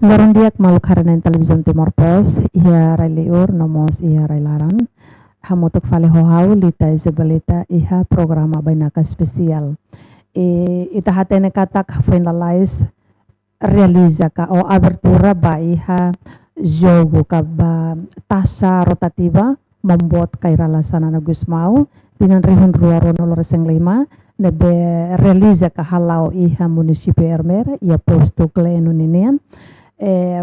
Loron diak maluk haranan televisão Timor Post, ia rai liur, nomos ia rai laran. Hamutuk fale hohau, lita isabelita, iha programa bainaka spesial. Ita hatene katak finalize, realiza ka o abertura ba iha jogo ka ba tasa rotativa, membuat kairala sana na Gusmao, dengan rihun ruaro noloreseng lima, nebe realiza ka halau iha munisipio Ermera, ia posto klenu ninian.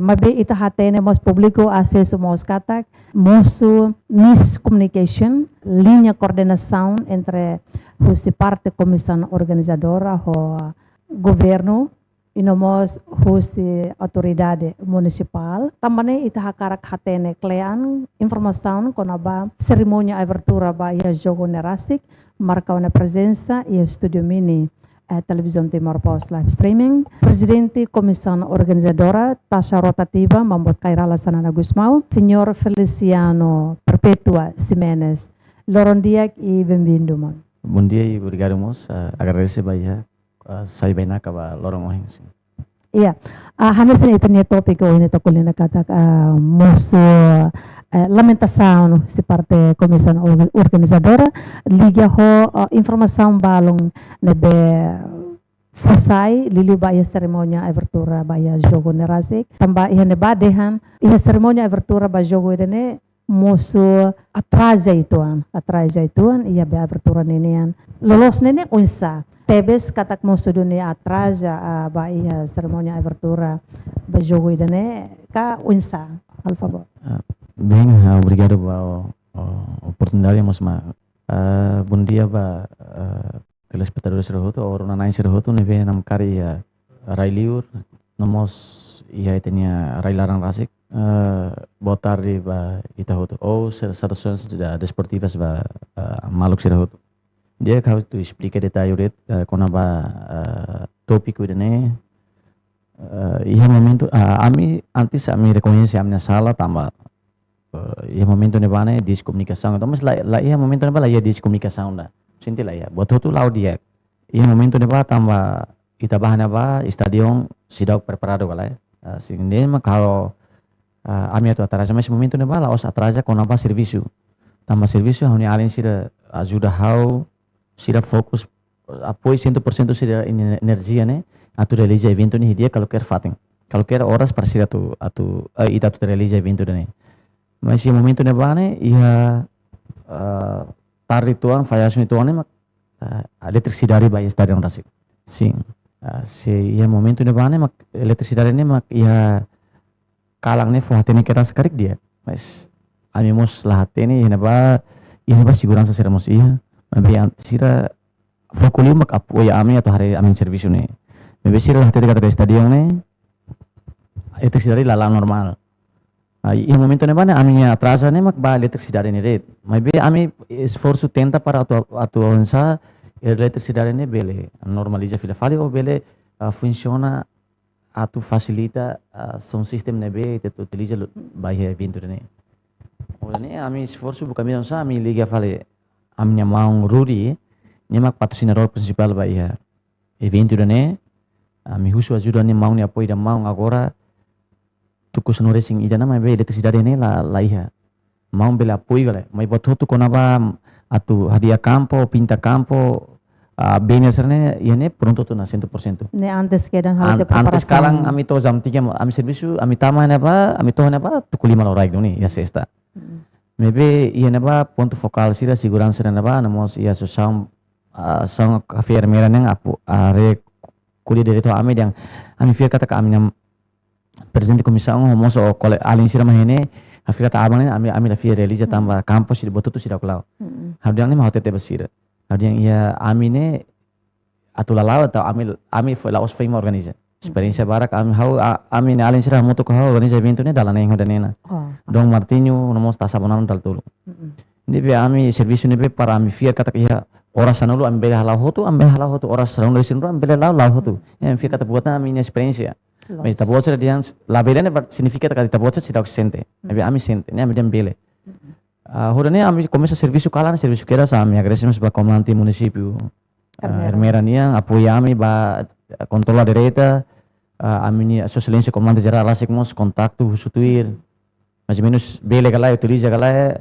Mabe ita hatene mos publiko acesso mos katak mosu miscommunication linha coordenação entre a parte comissão organizadora o governo e nós a autoridade municipal também ita hakarak hatene klean informação konaba cerimônia abertura ba ia jogo nerastik marca uma presença e studio mini televisão Timor Post live streaming. Presidente Comissão Organizadora Taxa Rotativa membuat kairala sana Gusmao, Senhor Feliciano Perpetua Ximenes. Loron diak e bem-vindo, man. Bom dia e obrigado, moço. Agradeço bem sai bem na cava Loron Ohens. Iya, hanesan ito niya topik o ini tokol na katak moço lamentação se parte comissão organizadora liga ho informação balong nebe fosai liliu ba ceremonia abertura ba jogo nerasik tamba ia neba dehan ia ceremonia abertura ba jogo idene moço atrasa ituan ia ba abertura nenian lolos nene unsa tebes katak moço dunia atrasa ba ia ceremonia abertura ba jogo idene ka unsa al favor. Bem, obrigado pela oportunidade, mas bom dia para telespectadores Serhoto, orang lain Serhoto, nebe nam kari Rai Liur, namos ia tenia Rai Larang Rasik, boa tarde para Itahoto, ou soluções desportivas para Maluk Serhoto. Dia kau tu explica detalhe quando tópico ini, ia momento, antes ami reconhece a minha sala tambah. Ia momento ne bane diskomunikação então mas lá ia momento ne bala ia diskomunikação da senti lá ia buat tu lau dia ia momento ne ba tamba ita bahana ba stadion sidau preparado bala sehingga mah kalau ami atu atrasa mas momento ne bala os atrasa com apa serviço tamba serviço hanya além sira ajuda hau sira fokus apoio 100% sira energia né atu realiza evento ni dia kalau quer fatem kalau quer horas para sira atu ita tu realiza evento ne. Mas si momento ne bane ia tarde tuan falhação tuan mak eletricidade vai stadion Rasik. Sim. Si ia momento ne bane mak eletricidade ne mak ia kalang ne fohatene kera sekarik dia. Mas ami mos lahatene ia ba segurança seramos ia. Mabe sira fokuli mak apoia ami atau hari ami serviço ne. Mabe sira lahatene kata stadion ne eletricidade lala normal. Em momento ne bane ami atrasa ne mak ba eletricidade ne red. Mas ami esforço tenta para atuança eletricidade ne bele normaliza fila fali ou bele funciona facilita som sistem ne be te utiliza ba evento ne. Olha ami esforço bukan mesmo sa ami liga fale ami mau Rudi ne mak patrocinador principal ba evento ne ami husu ajuda ne mau ne apoio da mau agora tuku sonore sing ida nama be eletricidade ne la iha mau bela apoio gale mai boto tu konaba atu hadiah campo pinta campo benia serne iane pronto tu na 100%. Ne antes quedan hal de preparação. Antes kalang ami to jam 3 ami serviço ami tama ne ba ami to ne ba tuku 5 horas ni ya sexta. Mebe iane ba ponto focal sira segurança ne ba namos ia sosam sang cafe Ermera neng apu are kuliah dari to ami yang ami fir kata ka ami Presidente Comissão moço além sira mahene afira ta abang ami la fia realiza tamba campus di botu tu sira kulau hadiang ni mau tete basira hadiang ia ami ne atula law atau ami la os fema organiza experiência barak ami ne além sira moto ko organiza evento ne dalana yang hodanena dong Martinho nomos tasa bonan dal tulu ni be ami serviço ne be para ami fia kata ia oras sanulu ami bela halau hotu oras round resin ro ami bela lau hotu ami fia kata buatan ami experiência. Mas ita bocha dia la bela ne significa que ita bocha sira sente. Abi ami sente, ne ami dem bele. Hodane ami começa serviço kalan serviço kera sa ami agradecemos ba comandante município Ermera niang apoia ami ba controla direita amini socialência comando geral rasik mos contacto husutuir mais ou menos bele galai utiliza galai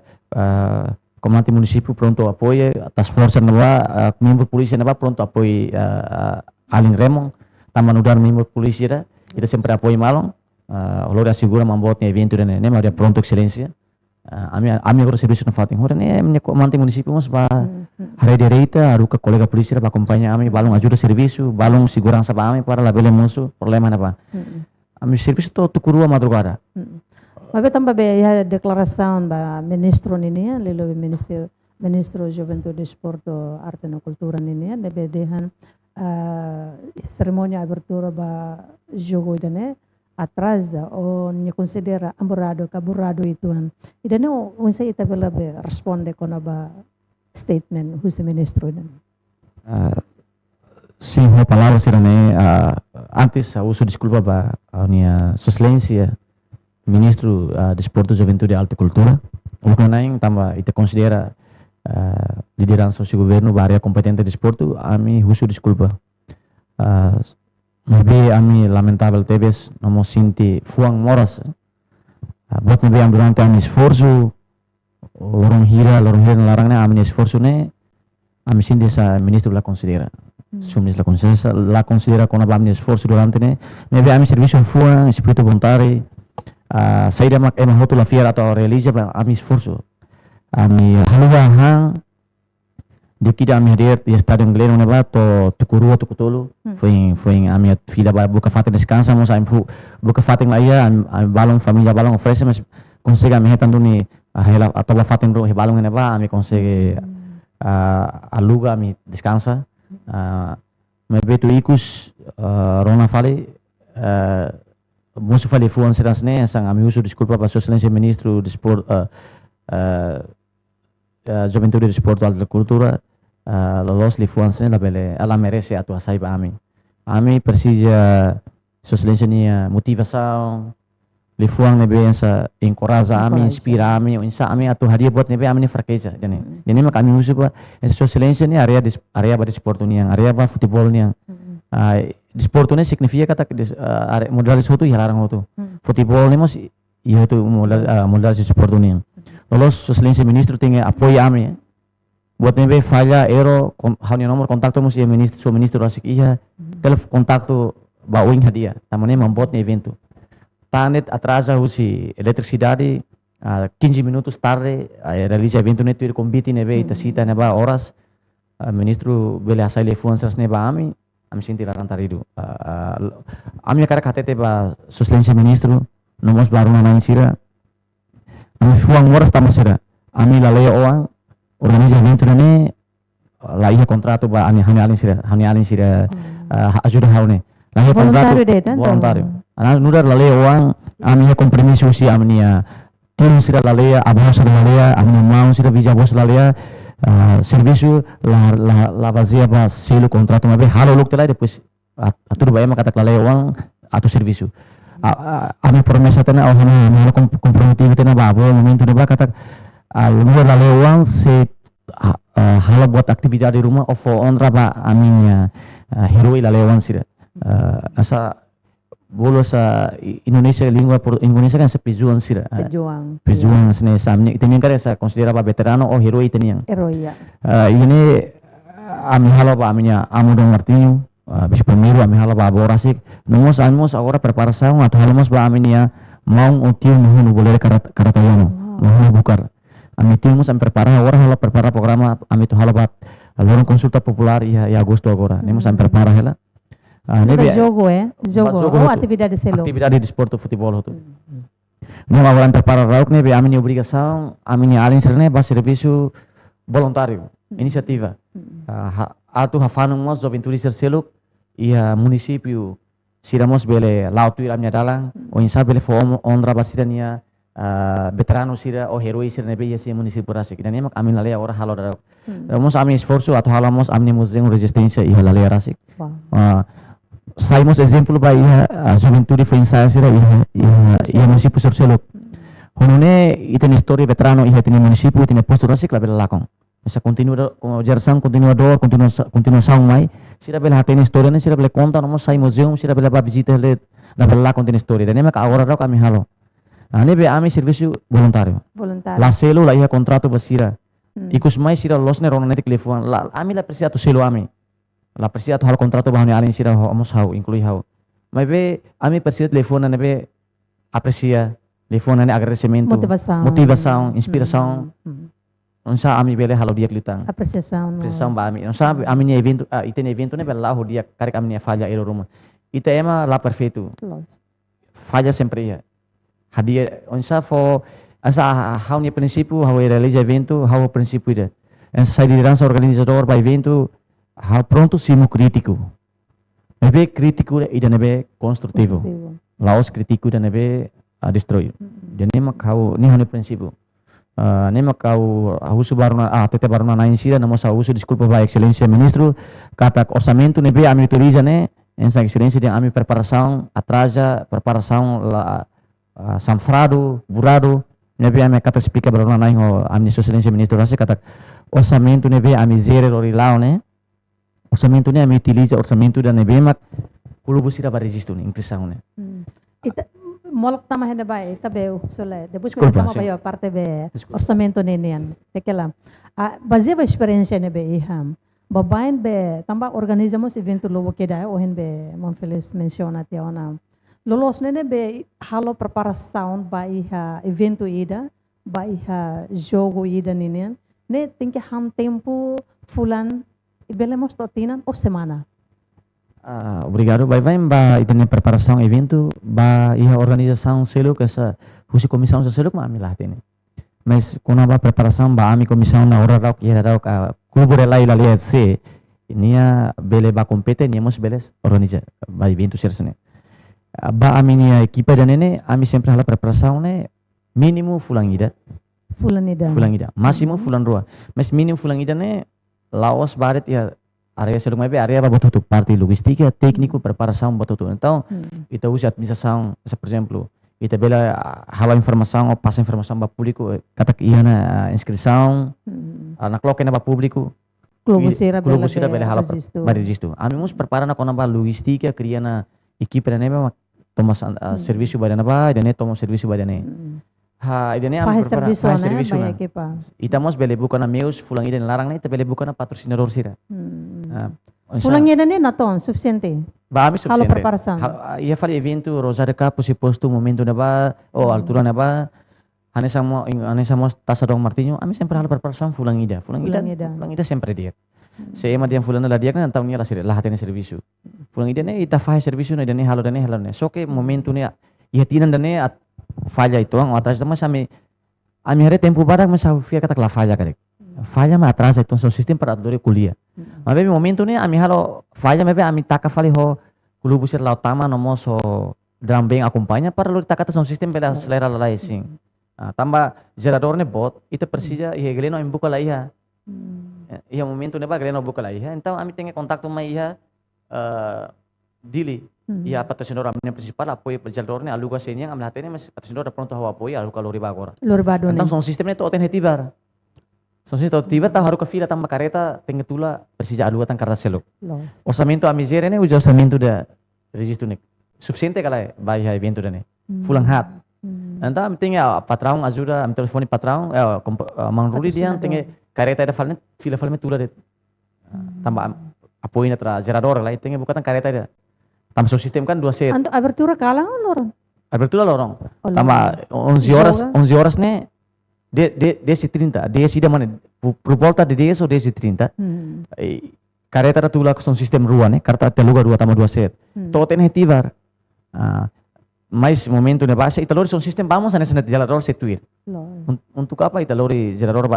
comando município pronto apoio atas força nova membro polícia nova pronto apoio alin remong taman udara membro polícia da kita sempre apoio malong olor assegura membuat evento dan ini dia pronto excelência ami agora serviço na fatin hora ne minha comando município mos ba hari direita aruka kolega polícia ba acompanha ami balong ajuda serviço balong segurança ba ami para labele moço problema na ba ami serviço to tukurua madrugada. Mas também ya declaração ba ministro ini lilo ministro Juventude Desporto Arte e Cultura ini debe dehan cerimônia abertura ba jogo dene atrás da o ni considera amburado kaburado ituan ida ne unsa ita bela be responde kona ba statement husi ministro dan sim uma palavra será né antes uso desculpa ba nia socialência ministro desporto juventude arte cultura o naing tamba ita considera liderança do governo ba área competente de desporto ami uso desculpa maybe ami lamentável tebes não sinti fuang moras buat maybe am durante ami esforço lorong hira larangnya ami esforço ne ami sinti sa ministro la considera sumis la considera con ami esforço durante ne maybe ami serviço fuang espírito voluntário saída mak emang hotu la fiera atau realiza ami esforço ami haluwa hang de kida ami hadir di stadion Gleno na ba to tukurua tukutolo foi ami fila ba buka fatin descansa mo sa imfu buka fatin la ia balong familia balong oferece mas consegue ami hetan duni hela atau ba fatin ro balong na ba ami consegue aluga ami descansa me betu ikus rona fale musu fale fuan seras ne sang ami usu desculpa pa socialência ministro de sport Juventude Desporto Arte Cultura lolos lifuanse la bele ela merece atuação para ami precisa socialência nia motivação lifuang nebe essa encoraja ami inspira ami insa ami atu hadia buat nebe ami fraqueza jadi mak kami usu ba socialência ni area ba desporto nia area ba futebol nia desporto ni significa kata modal suatu hilarang hotu futebol ni mos iya tu modal desporto nia lolos socialência ministro tem apoio ami buat nebe falha ero hanya nomor kontakto mus ya ministro rasik iya telefon kontakto ba uing hadia tamane membuat evento tanet atrasa usi eletricidade 15 minutos tarde realiza evento neto ir convite nebe ita cita neba horas ministro bele asai telefon sas neba ami sinti larantarido ami kara katete ba socialência ministro nomos baru nang sira ami fuang horas tamasira ami lalaya oang organiza evento ne la iya contrato ba ani alin sira ajuda haune la iya contrato voluntario ana nudar lalaya oang ami compromiso si amnia tim sira lalaya abos lalaya ami mau sira visa bos lalaya serviço la vazia ba selo contrato mabe halo luk telai depois atur ba ema kata lalaya oang atu serviço ami promesa tena oh hani komprometido tena babo momento ba kata luar lalaya oang se halo buat aktivitas di rumah of onra ba aminya heroi lalaya oang sira asa bolo sa Indonesia lingua Indonesia kan sepijuan sira pejuang sene samnya itinin kare sa considera ba veterano o heroi teniang heroi ya ini ami halo ba aminya amo dong martinho bis primeiro ami halo ba borasik nomos agora preparação atau halamos ba aminya mau utiu mohon boleh karatayano mohon bukar ami timos am prepara agora halo prepara programa ami to halo ba lorong consulta popular ya agosto agora nemos am prepara hela jogo atividade selo atividade de desporto futebol hotu no agora prepara rauk nebe ami obrigação ami alin serne ba serviço voluntário iniciativa atu hafanung mos juventude selo ia município siramos bele lautu iramnya dalang o insa bele fo ondra basirania veterano sira o heroi sira nebe ia si município rasik dan emak amin lalea ora halo darak mos amin esforço atau halo mos amin musreng resistência ia lalea rasik saímos exemplo ba ia juventude foi ensaio sira ia município selo honone iten história veterano ia tini município tini posto rasik la bele lakong essa continuação continuação mai sira bela hatene história ne sira bela conta no sai museum sira bela ba visita le na bela conta história ne mak agora rau kami halo ne be ami serviço voluntário Voluntário. la selo la ia contrato basira ikus mai sira los ne rona ne telefon la ami la presia tu selo ami la presia tu hal contrato bahani alin sira amos hau inclui hau mai be ami presia telefon ne be aprecia telefon ne agradecimento motivação inspiração onsa ami bele halo dia klitang apreciação ba ami onsa ami ne evento itene evento ne bela ho dia karek ami ne falha ero ruma ita ema la perfeito falha sempre ia hadia onsa fo asa hau ne princípio hau realiza evento hau princípio ida essa liderança organizador ba evento hau pronto simo crítico nebe crítico ida nebe construtivo laos crítico ida nebe destroy jadi mak hau ni hone princípio nema kau husu baruna tete baruna na insira namo sa husu desculpa ba excelência ministro kata orçamento nebe ami utiliza ne essa excelência de ami preparação atraja preparação la sanfrado burado nebe ami kata explica baruna na ho ami excelência ministro rasa kata orçamento nebe ami zero lorilao ne orçamento ne ami utiliza orçamento da nebe mak kulubu sira ba registro ne inclusão ne molok tama henda bai tabe sole depois que tama bai a parte be orçamento nenian tekela baseado a experiência ne be iham babain be tamba organizamos evento lobo keda o hen be Monfeliz menciona te ona lolos ne be halo preparação bai ha evento ida bai ha jogo ida nenian ne tem que ham tempo fulan belemos totinan o semana. Obrigado, vai ba itene preparação evento ba iha organização selo que essa husi comissão sa selo ma amilah tene mas kuna ba preparação ba ami comissão na hora rau que era rau ka clube rela ila FC nia bele ba compete nia mos beles organiza ba evento sersene ba ami nia equipe dan nene ami sempre hala preparação ne mínimo fulang ida máximo fulan rua mas mínimo fulang ida ne laos baret ya area selung mai area ba botutu parte logística técnico preparação botutu então ita usa administração por exemplo ita bela hala informação ou passa informação ba público kata iana inscrição anak lo kena ba público klubu sira bela hala ba registro ami mus prepara na kona ba logística kriana equipe na neba toma serviço ba na ba dane toma serviço ba dane idane am prepara serviço na ita mos bele bukan na meus fulang ida larang na ita bele bukan na patrocinador sira fulang ida ne naton suficiente ba ami suficiente halo preparação ia fali evento Rosário Cup se posto momento na ba o altura na ba ane samo tasa dong Martinho ami sempre halo preparação fulang ida sempre dia se ema dia fulang la dia kan tahu nia la sira la hatene serviço fulang ida ne ita faz serviço na ida ne halo ne so ke momento ne ia tinan dane falha itu ang atrás da mas ami hari tempo badak mas fia kata la falha karek falha ma atrás itu so sistem para dore kuliah mas bebe momento ne ami halo falha mebe ami taka fali ho klubu sir lautama nomo so drum band acompanha para lo taka son sistem bela selera la sing tambah gerador ne bot itu Persija ia geleno imbuka la iha ia momento ne ba geleno buka la iha então ami tenga kontak ma iha dili ia patrocinador amne principal apoio gerador ne aluga senyang amla tene mas patrocinador pronto hawa apoio aluga lori ba agora então son sistem ne to oten hetibar son sistem tibar ta haru ka fila tamba kareta tenga tula Persija aluga tan karta selok orçamento a miséria ne uja orçamento da registro ne suficiente kala ba iha evento ne fulang hat então am tenga patrão ajuda am telefone patrão mang ruli dia tenga kareta da falne fila falme tula de tamba apoio na tra gerador la tenga bukatan kareta da tam so sistem kan 2 set. Untuk abertura kalang lorong. Abertura lorong. Tama 11 horas ne de si 30. De si da mana por volta de 10 ou 10 e 30. Careta tula son sistem rua ne, karta teluga rua tama 2 set. Toten hetivar. Mais momento ne base italori son sistem vamos a nesse gerador setuir. Untuk apa italori gerador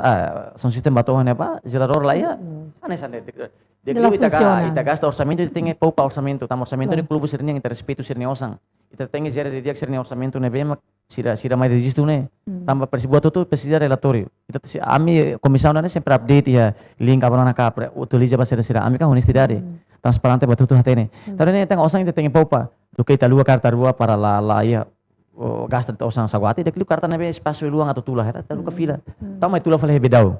son sistem batohan apa gerador la ya. Anesa de ita gasta orçamento e tem pouco orçamento, tam orçamento de clube sirnya ita respeito sirnya osang. Ita tem gera de dia sirnya orçamento ne bema sira mais registro ne. Tamba persibuat itu precisa relatório. Ita ami comissão ne sempre update ya link apa na ka utiliza ba sira ami kan honestidade. Transparente batutu hatene. Tara ne teng osang ita tem poupa. Do que ita lua carta rua para la ya gasta osang sagwati de karta ne be espaço luang atau tula heta talu ka fila. Tama tula fale hebedau.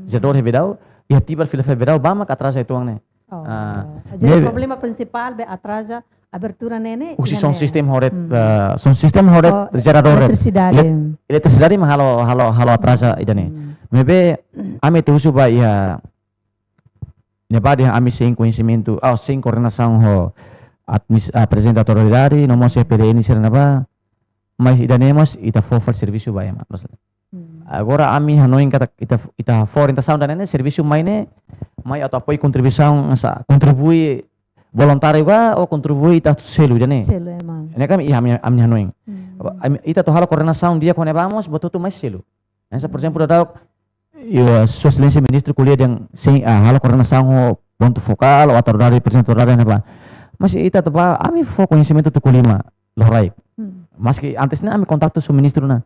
Jador hebedau ya tibar fila febedau bama ka atrás itu ang ne. Oh. Jadi Neve- problema principal be atrasa abertura nene. Usi ina son ne. sistem horet, Hmm. son sistem horet Oh, gerador. Eletricidade. Eletricidade mah halo atrasa idane. Maybe ami tu suba ya neba dia ami sem conhecimento, sem coordenação ho presidente da autoridade, não mos PDN ser neba, mas idanemos ita fofal serviço ba ema. Agora ami hanoin kata ita for orientação da nene serviço maine mai atau apoio contribuição sa contribui voluntário ga ou contribui ita selu idane. Selo emang. Ini kami ami hanoin. Ita to halo coordenação dia quando vamos botou tu mais selo. Nessa por exemplo da sua excelência ministro kuliah yang halo coordenação ho ponto focal ou autoridade presidente autoridade apa. Mas ita to ba ami fo conhecimento tu kulima lorai. Mas que antes na ami contato su ministro na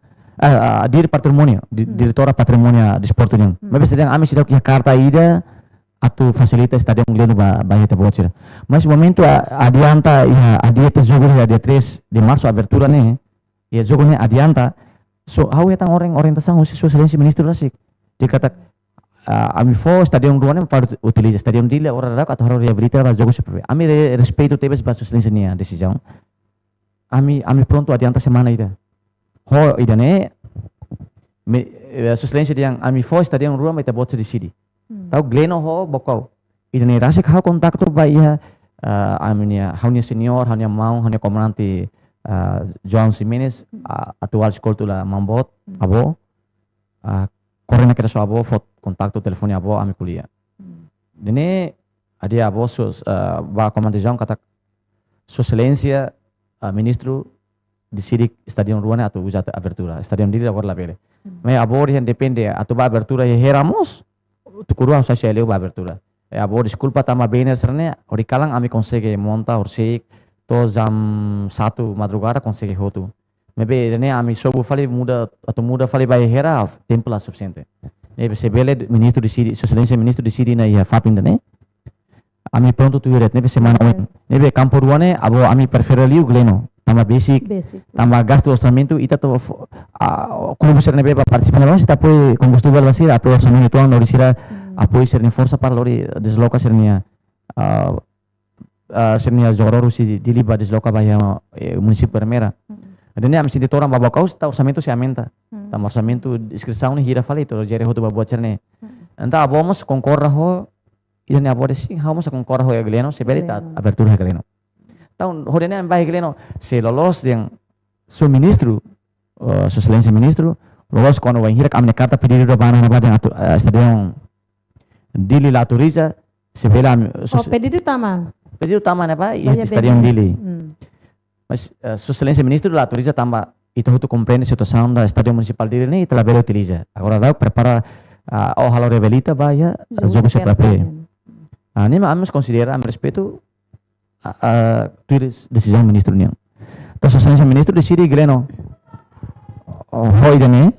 dir patrimonio, diretora patrimonio di sport union. Mas sedang ami sidak ya carta ida atau facilita stadion gleno ba bahita bocira. Mas momento adianta ya adieta jogo ya dia 3 de março abertura ne. Ya jogo ne adianta. So how ya tang orang orientação su excelência ministro rasik. Dia kata ami fo stadion ruane para utiliza stadion dile ora rak atau haro reabilita ba jogo seperti. Ami respeito tebes ba su excelência nia decisão. Ami pronto adianta semana ida. Ho idane su excelência yang ami fo stadion ruane ita bot di sidi. Tau gleno ho bokau. Idane rasik how kontakto ba iya aminia haunya senior, haunya mau, haunya komandante João Simenes atual sekolah mambot abo korena kita so abo fot kontakto teleponnya abo ami kuliah. Dene adia abo ba komandante João kata su excelência ministro decide stadion ruane atau usata abertura. Stadion dili agora la vele. Me abo yang depende atau ba abertura ya heramos tu kurua sa ba abertura. Abo desculpa tama bener serne ori kalang ami consegue monta orsik to jam 1 madrugada consegue hotu. Maybe dene ami sobu fali muda fali ba hera tempo la suficiente. Maybe se bele ministro decide, su excelência ministro decide na ya fapin dene. Ami pronto tu yuret, maybe semana oin. Maybe campo ruane abo ami prefere liu gleno. Tama basic. Tama gasto orçamento ita to como ser nebe participar nós ita poi combustível basir apoio orçamento tuan lori sira apoio ser ni força para lori desloca ser nia jororo si diliba desloca bahia município Permera. Dene am sinti orang babakau ta orçamento se aumenta. Tama orçamento inscrição ni hira fali to jere hotu babuat cerne. Anta abomos concorra ho idane abode si hamos concorra ho ya gleno se belita abertura ya gleno. Tahun hodene am baik gleno se lolos yang su ministro su excelência ministro lolos quando vai hira amne carta pedido do bana na badan stadion dili la autoriza se bela pedido tama na ba stadion dili. Mas su excelência ministro la autoriza tamba itu hutu compreende situação da stadion municipal dili ni telah bela utiliza. Agora dá prepara halo rebelita ba ya jogo se prepare. Ni amos considera am respeito decisão ministro niang. Então su excelência ministro decide gleno hoi dene.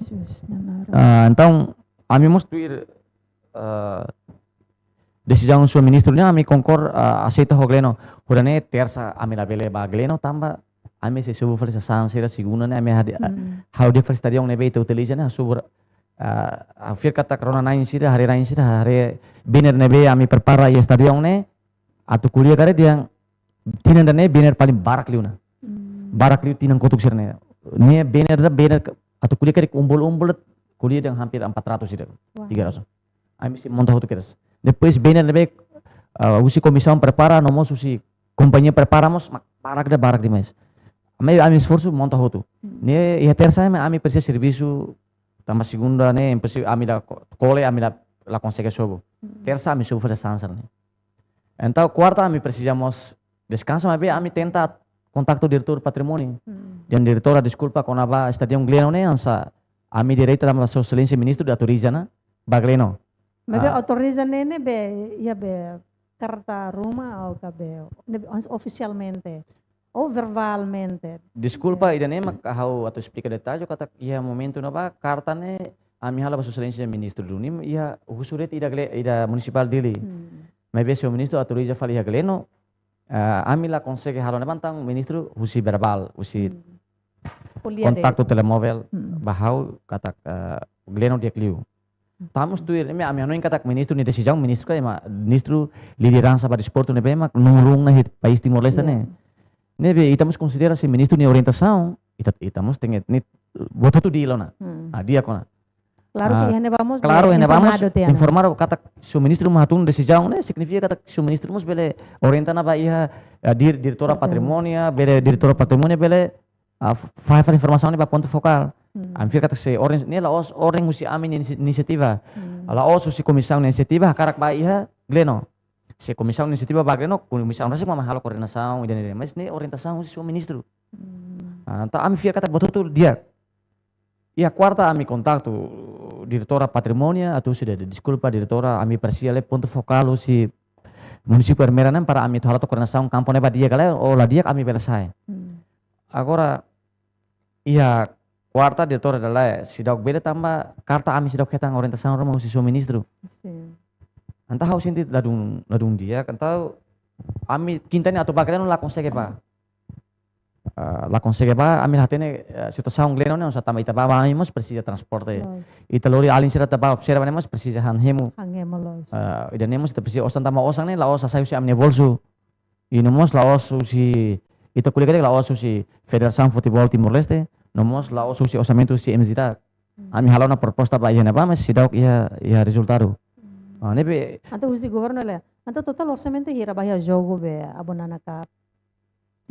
Então ami mos tuir decisão su ministro niang ami concor aceita ho gleno. Hodane terça ami la bele ba gleno tamba ami se subu fali sa sira segunda ne ami how dia fali stadion ne be te utiliza ne subur fir kata corona nain sira hari biner ne be ami prepara ya stadion ne atau kuliah kare dia tinan dane bener paling barak liuna. Barak liu tinan kotuk sirne. Ni bener atau kuliah kare umbul kuliah yang hampir 400 itu. 300. Ami si monta hotu keras. Depois bener nebe usi comissão prepara nomos usi companhia preparamos barak demais. Ami esforço monta hotu. Ni ya terça ami precisa serviço tama segunda ne ami la cole ami la consegue sobo. Terça ami sobo fazer sansar ne. Então quarta ami precisamos descansa mas ami tenta kontakto diretor patrimoni. Dan diretora desculpa con aba stadion gleno ne ansa ami direita da su excelência ministro de autoriza na bagleno. Mas autoriza nene be ya be carta Roma ou cabe oficialmente ou verbalmente. Desculpa idane makahau atau explica detalhe kata ia momento na ba carta ne ami hala su excelência ministro dunim ia husuret ida municipal dili. Mas be su ministro autoriza fali ya gleno. Ami la consegue halo bantang ministro usi verbal usi kontakto telemóvel bahau kata gleno dia kliu Tamus tu ini ami anoin katak ministro ni decisão ministro kan ministro liderança para desporto ne bema nulung na hit país Timor Leste ne. Nebe itamos considera se ministro ni orientação itamos tenget ni boto tu dia lona. Dia kona. Claro que hene vamos Claro, hene vamos informar katak su ministro mahatun decisão ne significa katak su ministro mus bele orientana ba iha diretora patrimonia bele diretora patrimonia bele faz informação ne ba ponto focal. Anfir kata se orang ni la orang musi amin inisiativa. La si komissão inisiativa karak ba iha gleno. Se komissão inisiativa ba gleno komissão rasa mama halo koordinação ide mas ni orientação si ministro. Então ami fir kata betul dia. Ia quarta ami contato diretora patrimonia atau sudah desculpa diretora ami persiale ponto focal si município Hermeranan para ami halo koordinação kampone ba dia kala la dia ami belesai. Agora ia quarta diretor adalah sidok beda tambah karta ami sidok ketang orientação rumah si ministro. Entah how sinti ladung dia kantau ami kintani atau bagaian la consegue pa. La consegue pa ami hatene situação gleno ne usa tambah itaba ami mos precisa transporte. Ita lori alin sira taba observa ne mos precisa hanhemu. Hanhemu los. Ida ne mos precisa osan tambah osang ne la osa sayu si amne bolsu. Ino mos la osu si ita kuliah la osu si Federação Futebol Timor Leste. Nomos la osu si orçamento si MZDAC. Ami halau na proposta ba iha mas sidok ia resultado. Nebe anto si governo le. Anto total orçamento hira bahia jogo be abonana ka.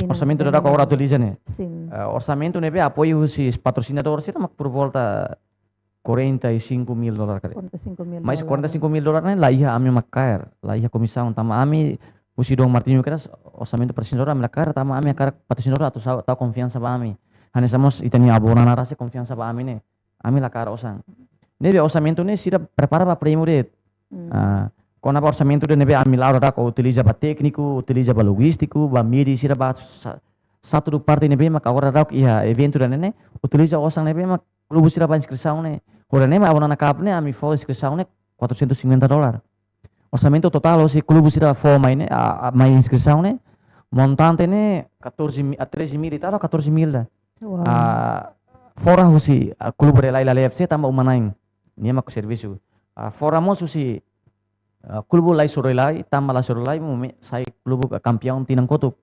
Orçamento da agora utiliza ne. Sim. Orçamento nebe apoio si patrocinador sira mak por volta $45,000 kali. $45,000. Mas $45,000 ne la iha ami makair. La iha komissão tama ami usi dong Martinho keras orçamento patrocinador ami makair tama ami akar patrocinador atau confiança ba ami. Hanya samos itani abona narase confiança ba amine ami la cara osang nebe orçamento ne sira prepara ba primuret kona ba orçamento de nebe ami la ora ko utiliza ba técnico utiliza ba logístico ba midi sira ba satu do parte nebe mak agora rak ia evento da nene utiliza osang nebe mak klubu sira ba inscrição ne ora ne abona na cap ne ami fo inscrição ne $450 orçamento total si klubu sira fo mai ne mai inscrição ne montante ne 13 mil e tal 14 mil. Wow. Fora husi klubu relai la FC tambah umanain ni mak servisu fora mo susi klubu lai sorelai tambah la sorelai sai klubu campeão tinang kotuk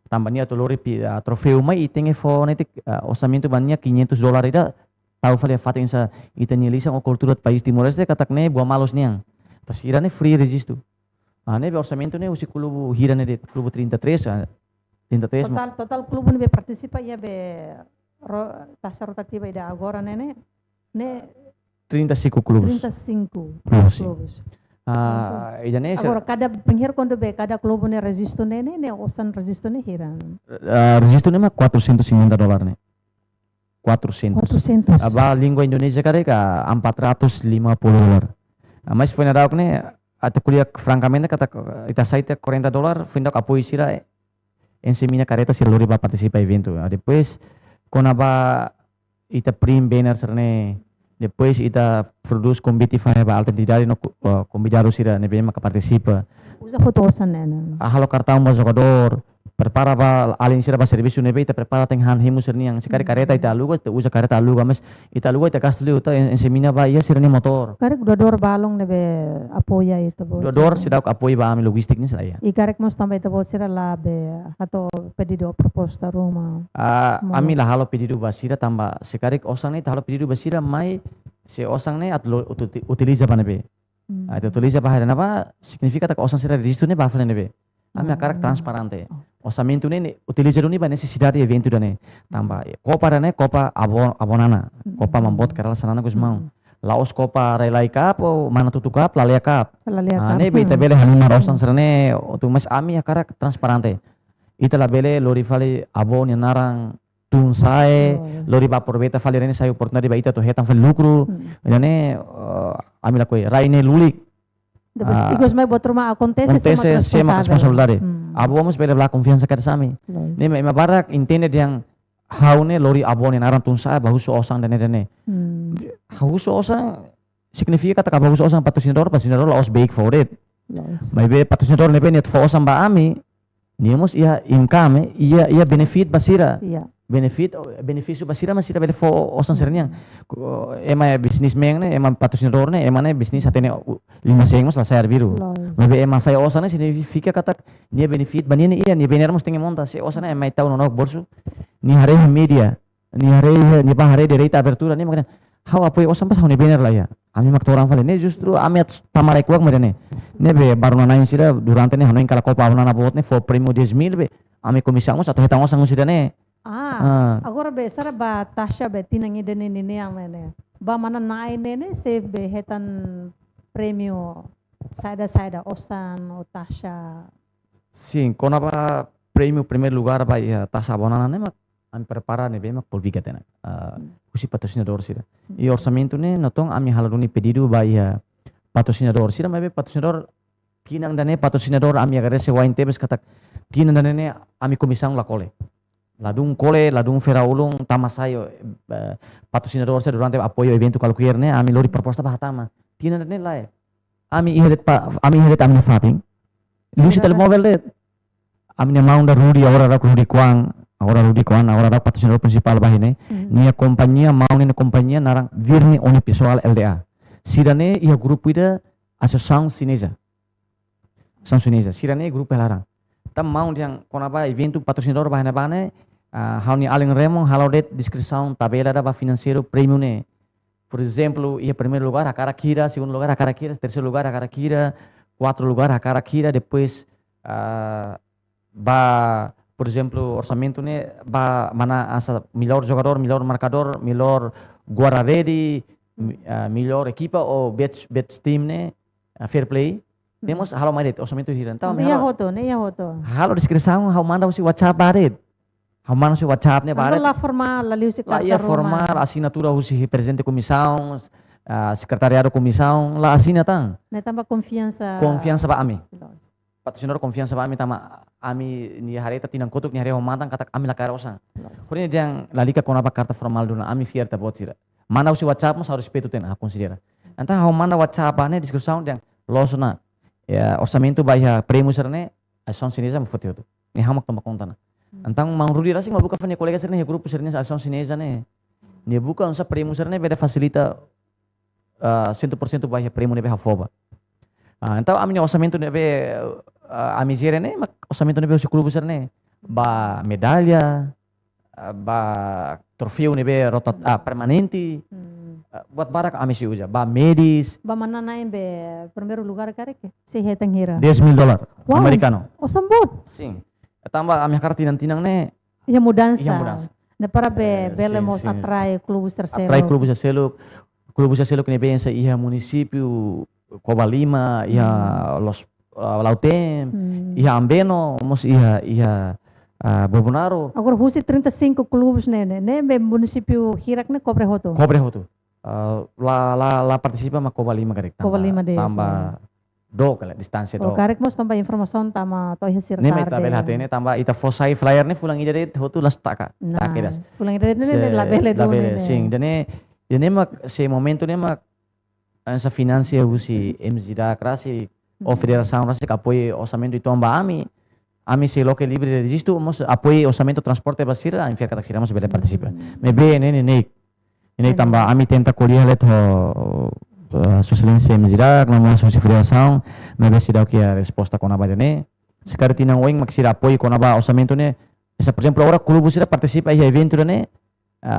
tambah ni atolori trofeu mai itenge fo netik orçamento bannya $500 ida tahu fale fatin sa itani lisa o cultura país Timor Leste katak ne buah malos niang tas irane free registro ne orçamento ne usi klubu hirane de klubu 33 total klubu ne participa ia be taxa rotativa ida agora ne 35 klubus. 35 klubus. Ida ne agora cada penghir quando be cada klubu ne registro ne osan registro ne hiran. Registro ne mah $450 ne. 400. Aba língua Indonesia kare ka $450. Mas foi na dauk ne atau kuliah francamente kata ita saite $40 findak apoio sira ensemina careta si lori ba participa evento. Depois kona ba ita prim banner serne depois ita produz convite ba alteridade no convidado sira nebe maka participa. Usa foto osan nena. Halo cartão ba jogador prepara ba alin sira ba serviço nebe ita prepara teng han hemu sirni yang sekali careta ita aluga ita usa careta aluga mas ita aluga ita kasli uta ensemina ba ia sirni motor. Karek dodor balong nebe apoia ita bo. Dodor sida apoio ba ami logistik ni saya. I karek mos tambah ita bo sira la be atau pedido proposta rumah. Ami la halo pedido ba sira tambah sekarek osang ni halo pedido ba sira mai se osang ni atlo utiliza ba nebe. Ita utiliza ba hana ba significa tak osang sira registro ni ba fale nebe. Ami akarak transparente. Orçamento ne utiliza ni ba necessidade evento dane tambah copa dane copa abonana copa mambot karala sanana gusmau laos copa relai cup o mana tutu cup lalia cup ne be ita bele hanima rosan serane tu mas ami akarak transparente ita la bele lori fale abon narang tun sae lori ba porbeta fale rene sai oportunidade ba ita to hetan fale lucro dane ami la koi raine lulik. Depois mai buat rumah acontece sama responsabilidade. Abo vamos bela bela confiança kada sami. Ne ma barak intended yang haune lori abon yang aran tunsa bahusu osang dane. Bahusu osang significa kata bahusu osang patrocinador la os baik for it. Mai be patrocinador ne benet for osang ba ami. Niemos ia income ia benefit basira. benefício ba sira mas sira bele fo osan serniang ema businessman ne ema patrocinador ne ema ne bisnis atene 500 lah sayar biru mebe ema saya osan ne significa katak nia benefit bani ne iya ni bener mos tenge monta se osan ema itau no bolsu ni hare media ni hare ni ba hare direita abertura ni makanya how apoy osan pas ni bener lah ya ami mak torang fale ne justru ami pamarai kuak medene ne be baru nain sira durante ne hanoin kala copa na bot ne fo primo 10.000 be ami komisamos atau hetang osan sira ne agora be sara ba taxa be tinangi dene nene amene ba mana nai nene se be hetan prêmio saida osan o taxa sim kona ba prêmio primeiro lugar ba ya taxa bonana ne mak ami prepara ne be mak polbiga tena kusi patrocinador sira e orçamento ne notong ami halaruni pedido ba ya patrocinador sira be patrocinador kinang dane patrocinador ami agare se wain tebes katak kinang dane ne ami komisang la kole ladung kole, ladung feraulung, tama sayo patrocinador saya durante apoio evento kalkuirne, ami lori proposta bahatama. Tina ne lai. Ami ihedet ami fating. Lusi tel mobil det. Ami ne maunda Rudi agora Rudi Kwang, agora patrocinador principal bahine. Nia kompanhia maune kompanhia narang virni oni pessoal LDA. Sirane ia grupo ida associação chinesa. Sirane grupo larang. Tam mau yang konaba evento patrocinador bahane hauni além remon halodet descrição tabela da financeiro prêmio ne por exemplo ia primeiro lugar a Karakira segundo lugar a Karakira terceiro lugar a Karakira quarto lugar a Karakira depois por exemplo orçamento ne mana asa melhor jogador melhor marcador melhor guarda-rede melhor equipa ou bet team ne fair play temos halo maret orçamento hira então ia hoto halo descrição how manda si WhatsApp baret Hamana si WhatsApp ne baret. La formal, la liu si carta ia formal, assinatura usi presidente comissão, secretariado comissão, la assina tang. Ne tambah confiança. Confiança ba ami. Patrocinador confiança ba ami tama ami ni hareta tinang kotuk ni hare homantang katak ami la cara osang. Kuri yang lalika kona ba carta formal duna ami fierta bot sira. Mana usi WhatsApp mas harus respeito ten considera. Antang homanda WhatsApp ne discussão yang losona. Ya orçamento ba ya prêmio serne, ação sinesa mo foto. Ni hamak toma conta na. Antang mang Rudi rasing mabuka fa ni kolega serne grupo serne sa ação sinesa ne. Ni buka unsa prêmio serne beda facilita 100% ba ya prêmio ne be hafoba. Então a minha orçamento ne be a miséria ne mak orçamento ne be o clube serne ba medalha ba troféu ne be rotat permanente. Buat barak ami si uja ba medis ba mana na be primeiro lugar kareke si hetang hira $10,000 americano sambut sim tambah ami akar tinang ne ia mudança na para be belemos atrai klubus terseluk klubus terseluk ne be sa ia município Cova Lima ia los Lautem ia Ambeno mos ia Bobonaro agora husi 35 klubus ne be município hirak ne cobre hoto la participa ma Cova Lima karek tambah do kala distância do karek mos tambah informação tama to hisir ne meta bel hatene tambah ita fosai flyer ne fulang ida det hotu las taka takedas fulang ida ne la bele sing dene mak se momento ne mak essa financia usi MZDA krasi o federação rasi apoio orçamento itu amba ami se loke livre de registro mos apoio orçamento transporte basira infia kata sira mos bele participa me be ne tambah ami tenta kuliah let Susilência MZDA, namun susi federação, mas se dá o que a resposta com a badene. Sekarang tinang wing maksira apoio com a orçamento ne. Essa por exemplo agora clube sira participa em evento ne.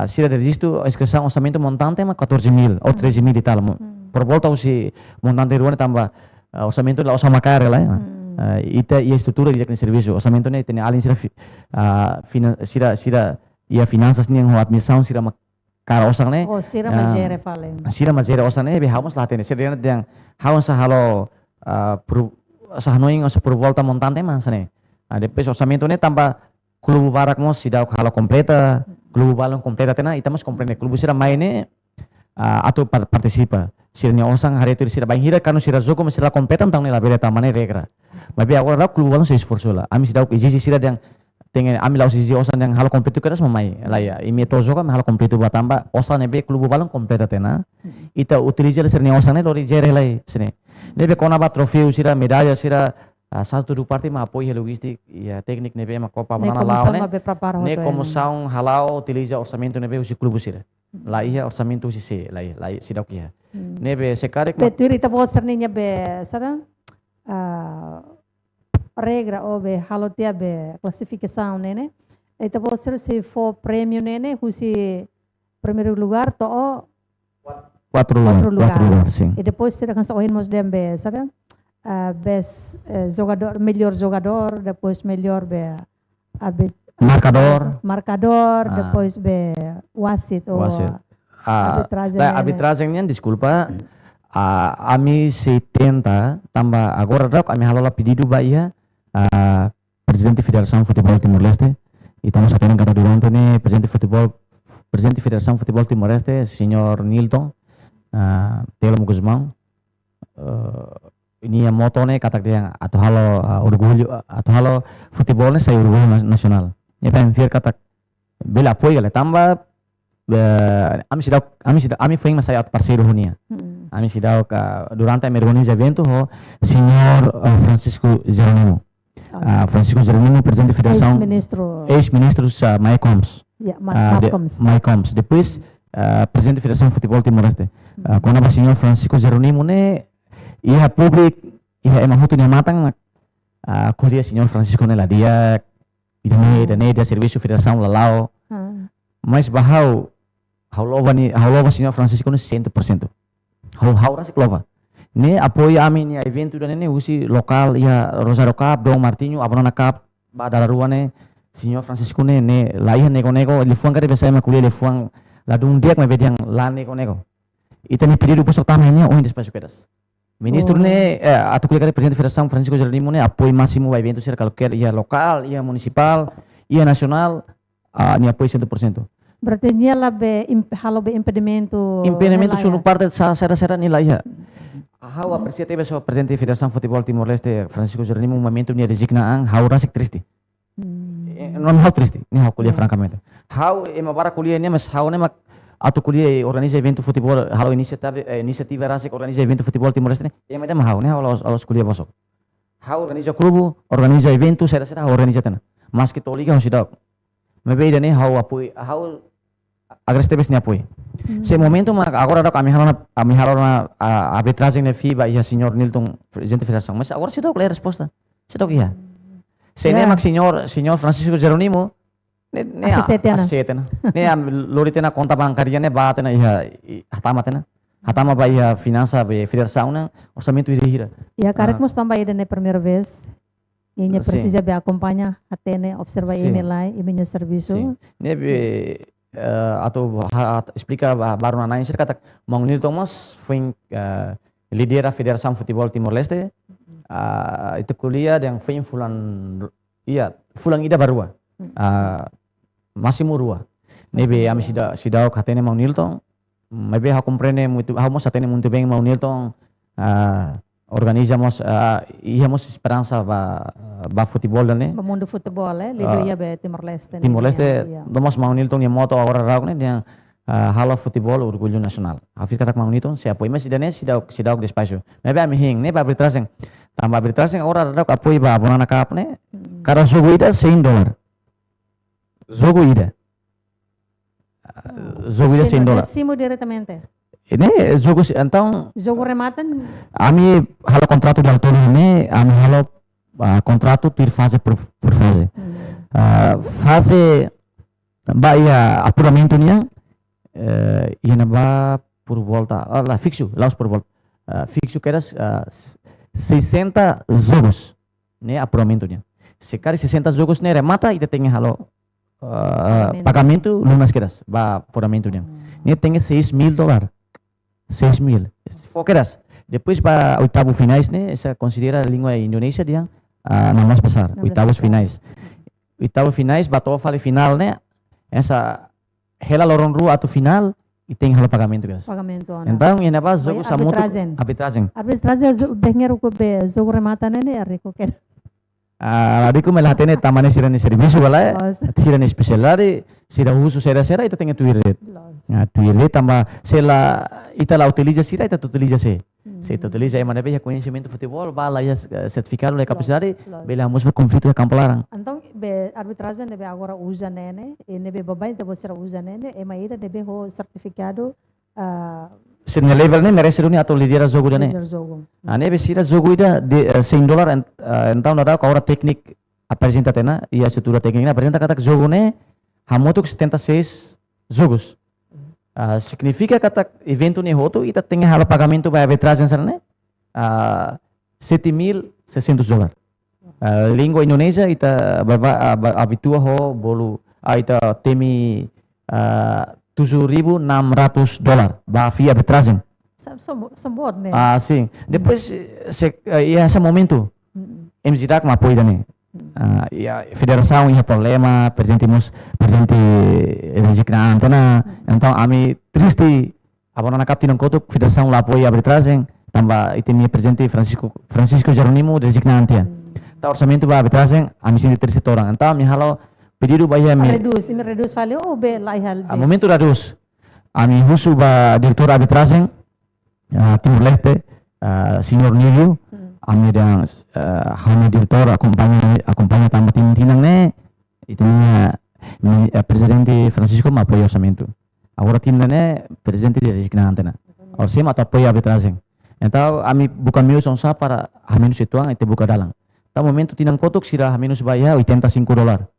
Sira de registro inscrição orçamento montante mas 14.000 ou 13.000 e tal. Por volta usi montante ruane tambah orçamento la osama kare lah. Ita ia estrutura de serviço. Orçamento ne tem além sira ia finanças ne yang admissão sira cara osang ne sira majere fale sira majere osang ne be hamas latene sira yang hawan sa halo sa hanoing sa por volta montante mas ne depois orçamento ne tambah klubu barak mos sida halo completa klubu balon completa tena itamos compreende klubu sira maine atau participa sira ne osang hari itu sira banghira kanu sira zoko sira completa tang ne la bele tamane regra tapi agora klubu balon se esforço la ami sida exige sira yang tengen ami lau sisi osan yang halo kompletu keras mamai lah ya imi tozo kan halo kompletu buat tambah osan nebe klubu balon kompleta tena ita utilizer serne osan ne lori jere lai sene nebe kona ba trofeu sira medalha sira satu dua parte ma apoio logistic e técnico nebe ma copa Ne banana lao comissão né ma be prepara ne hoto comissão halau utiliza orçamento nebe usi clube sira lá ia orçamento usi se lá sidau kia nebe sekarek ma Betul ita bot serninya be sara regra ou be halotia be classificação né ita bot ser se for prêmio né husi primeiro lugar to quatro lugar sim e depois será kan sa ohin mos dem be sara best jogador melhor jogador depois melhor be marcador depois be wasit ou arbitragem desculpa ami 70 tambah agora dok ami halola pedido ba ia presidente Federação Futebol Timor-Leste e estamos apenas kata durante ni presidente Federação Futebol Timor-Leste senhor Nilton Telmo Guzmão ini yang moto nih kata dia atau halo orgulho atau halo futebol nih saya orgulho nasional ya pengen kata bela apoio gale tambah ami foi mas saya parceiro hunia ami sidau durante a organiza evento ho senhor Francisco Jeronimo presidente federação ex-ministro Maicoms Maicoms depois presidente federação futebol Timor-Leste quando o senhor Francisco Jeronimo nih ia publik ia emang hutu dia matang kuliah senhor Francisco nela dia dia serviço federação lalau mas bahau lova senhor Francisco ne 100% hau rasik lova ne apoio ami ni evento dan ne usi lokal ia Rosario Cup Dom Martinho Abonana Cup badala rua ne senhor Francisco ne laihan nego lifuang kade biasa emang kuliah lifuang ladung dia me bediang la nego ita ni pedido posok tamanya despacio kedas ministro atau kuliah presidente federação Francisco Jeronimo apoio máximo vai evento ser qualquer ia lokal ia municipal ia nasional ni apoio 100%. Berarti dia lebih halo be impedimento suno parte sera nilai ya hau apreciate beso presidente federação futebol Timor-Leste Francisco Jeronimo momento ni resignaan hau rasik triste non hau triste ni hau kuliah francamente hau emabara kuliah ni mas hau ne atau kuliah organiza evento futebol halo inisiativa rasik organiza evento futebol Timor-Leste yang macam hau nih alos kuliah bosok hau organiza klubu organiza evento saya organiza tena mas kita liga harus sidak mebeda nih hau apoio hau agrestebes nih apoio se momento agora dok kami halona arbitragem ne FIBA ia senhor Nilton presidente federação mas agora sidak leh resposta sidak iya se mak senhor Francisco Jeronimo asetena lori tena konta bancaria ne ba tena hatama ba ia finança be federação na orçamento irihira ya karek mos tambah ida ne primeira vez inya precisa be acompanha atene observa nilai iminha serviço ne be atau explica baru na nain kata Maunil Thomas foi lidera Federação Futebol Timor-Leste itu kuliah yang foi fulan ida barua masih murua nebe ami sidau katene mau niltong mebe ha comprene muito ha mos atene muito bem mau niltong organizamos íamos esperança ba futebol né ba mundo futebol lido ia be Timor-Leste domos mau niltong ni moto agora rauk né dia halo futebol orgulho nasional afir katak mau niltong se apoio mas sidane sidau despacio mebe ami hing ne ba arbitragem tambah arbitragem agora rauk apoio ba Abonana Cup né cara jogo ida $100 jogo ida $100 Simo diretamente ini jogo rematan ami halo contrato de autor ini ami halo contrato tir fase por fase fase ba ia apuramento nia ia ba por volta la fixo laos por volta fixo que era 60 jogos ne apuramento nia sekali 60 jogos ne remata ita tem halo pagamento lunas keras ba apuramento nia ne tem $6.000 $6.000 foqueras depois para oitavo finais né essa considera a língua Indonésia dia na mais besar oitavos finais bato fale final né essa hela lorong rua atau final e tem halo pagamento keras então ia napa jogo samuto arbitragem bengeru ko be jogo remata né ariko Adiku melatene tamane sirane serviço wala Los. sirane especialidade sira uso sera ita tenga tuiret. Tuiret tamba sela ita la utiliza sira ita utiliza se. Se ita utiliza e mana be conhecimento futebol bala ya certificado le capacidade bela mus conflito de campo larang. Então, be arbitragem deve agora usa nene, e nebe babai deve ser usa nene, e maíra deve ho certificado Sirnya level ne merece dunia atau lidera jogo dane. líder jogo. Ane be sira jogo ida de $100 então nada ka ora teknik apresenta tena ia estrutura tekniknya apresenta kata jogo ne hamotuk 76 jogos. Significa kata evento ne hoto ita tenha halo pagamento by arbitragem sarane $7.600. Língua Indonesia ita habitua ho bolu ita temi $7.600 ba via arbitragem. Sambot ne. Sim. Depois esse momento MZDAC ma apoia dane. A federação ia problema, presente resignan antena. Então ami triste abona na captain koto federação lá apoia arbitragem, tamba itini presente Francisco Jeronimo resignan antia. Ta orçamento ba arbitragem ami sini triste orang. Então mi halo pedido bahia mi Reduz valeu ou be laihal. momento radus. Ami husu ba diretor arbitragem Timor Leste, Senhor Nívio, ami dan hanya diretor acompanha tambah tim tinang ne itu presidente Francisco ma apoia orçamento. Agora tim ne presidente resignan antena. Orçamento atau apoia arbitragem. Então ami bukan meus onsa para haminus situang itu buka dalang. Ta momento tinang kotok sira haminus baya $85.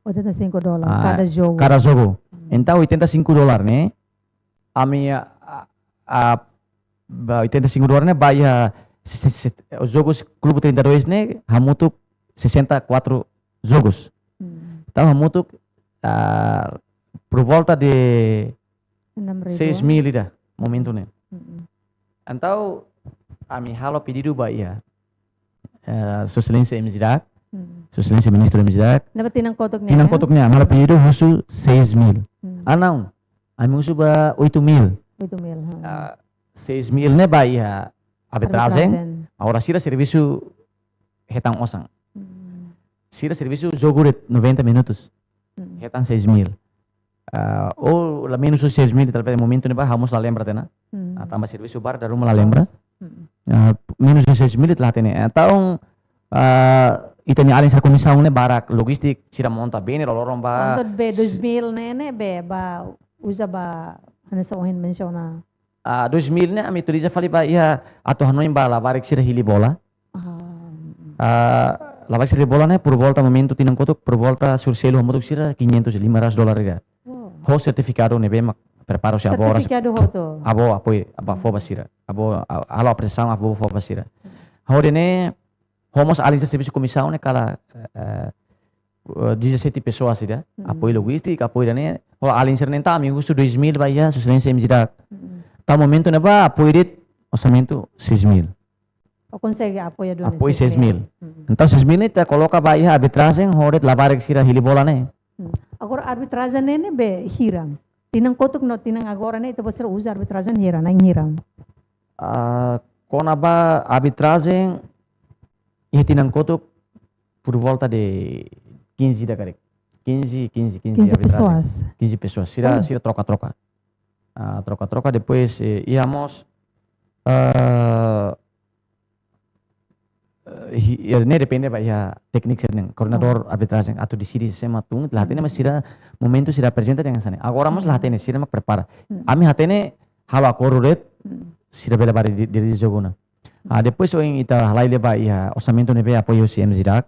$85 cada jogo. Cada jogo. Então $85 ne ami $85 ne baya os jogos Clube 32 ne hamutuk 64 jogos. Então hamutuk por volta de 6.000 ida momento ne. Então ami halo pedido baya Susilência MZDAC, Susilência Ministro MZDAC. Dapat tinang kotok niya. Tinang kotoknya, malah pedido husu 6.000. Não, ami husu ba 8.000. 8.000. 6.000 ne ba iya arbitragem. Agora sira serviço hetang osang. Sira serviço joguret 90 minutos. Hetang 6.000. Ou la menos 6.000 talvez momento ne ba hamos la lembra tena. Tambah serviço bar da rumah la lembra. Menos de 6.000 lah tene. Então itani alin sa comissão ne barak logistik sira monta bene lorong ba. Untuk be 2.000 nene be ba usa ba hana sa ohin menciona. 2.000 ne ami utiliza fali ba ia atau hanoin ba lavarik sira hili bola. Lavarik sira bola ne por volta momento tinang kotok por volta sur selo motok sira $500 ya. Ho certificado ne be mak preparo se agora. Certificado hoto. Abo apoio aba fo basira. Abo alo apressão abo fo basira. Hodene homos alin sa serviço comissão ne kala 17 pessoas ida. Apoio logística, apoio dane. Ho alin ser nenta mi gusto 2.000 ba ia susilência MZDAC. Ta momento ne ba apoio dit orçamento 6.000. O consegue apoio do Apoio 6.000. Então 6.000 ne ta coloca ba ia arbitragem horet labarek sira hili bola ne. Agora arbitragem nene be hiram. Tinang kotok no tinang agora ne ito basira usa arbitragem hira nang hiram. Kona ba arbitragem e tinang kotok por volta de 15 da karek. 15 pessoas. 15 pessoas. Sira troca-troca. Troca-troca depois íamos ne depende ba ya teknik sering koordinador arbitragem atau di sini sema tung latene mas sira momento sira presenta dengan sana. Agora mas latene sira mak prepara. Ami hatene hawa koruret sira bela bari diri jogona. Depois o yang ita halai leba ya orçamento ne be apoio si MZDAC.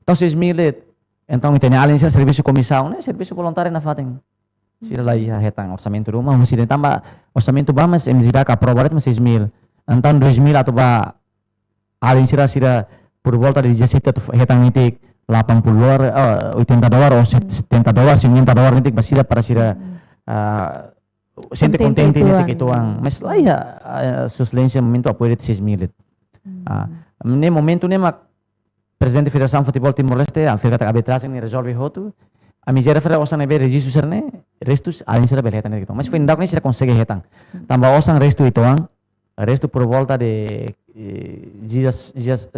Então 6.000 então itene além sira serviço comissão ne serviço voluntário na faten. Sira lá ia hetang orçamento rumah mesti ditambah orçamento ba mas MZDAC aprovaret mas 6.000. Então 2.000 atau ba alin sira por volta de 17 atau hetang nitik $80 $80 ou $70 $50 nitik basira para sira sente contente nitik itu ang mas lá ia susilência momento apoio de 6.000. Ne momento ne mak presidente Federação Futebol Timor Leste a federação arbitragem ne resolve hotu a misera fera osan nebe registro serne restus alin sira belhetan nitik mas findak ne sira consegue hetang tambah osan restu itu ang resto por volta de dias 1.000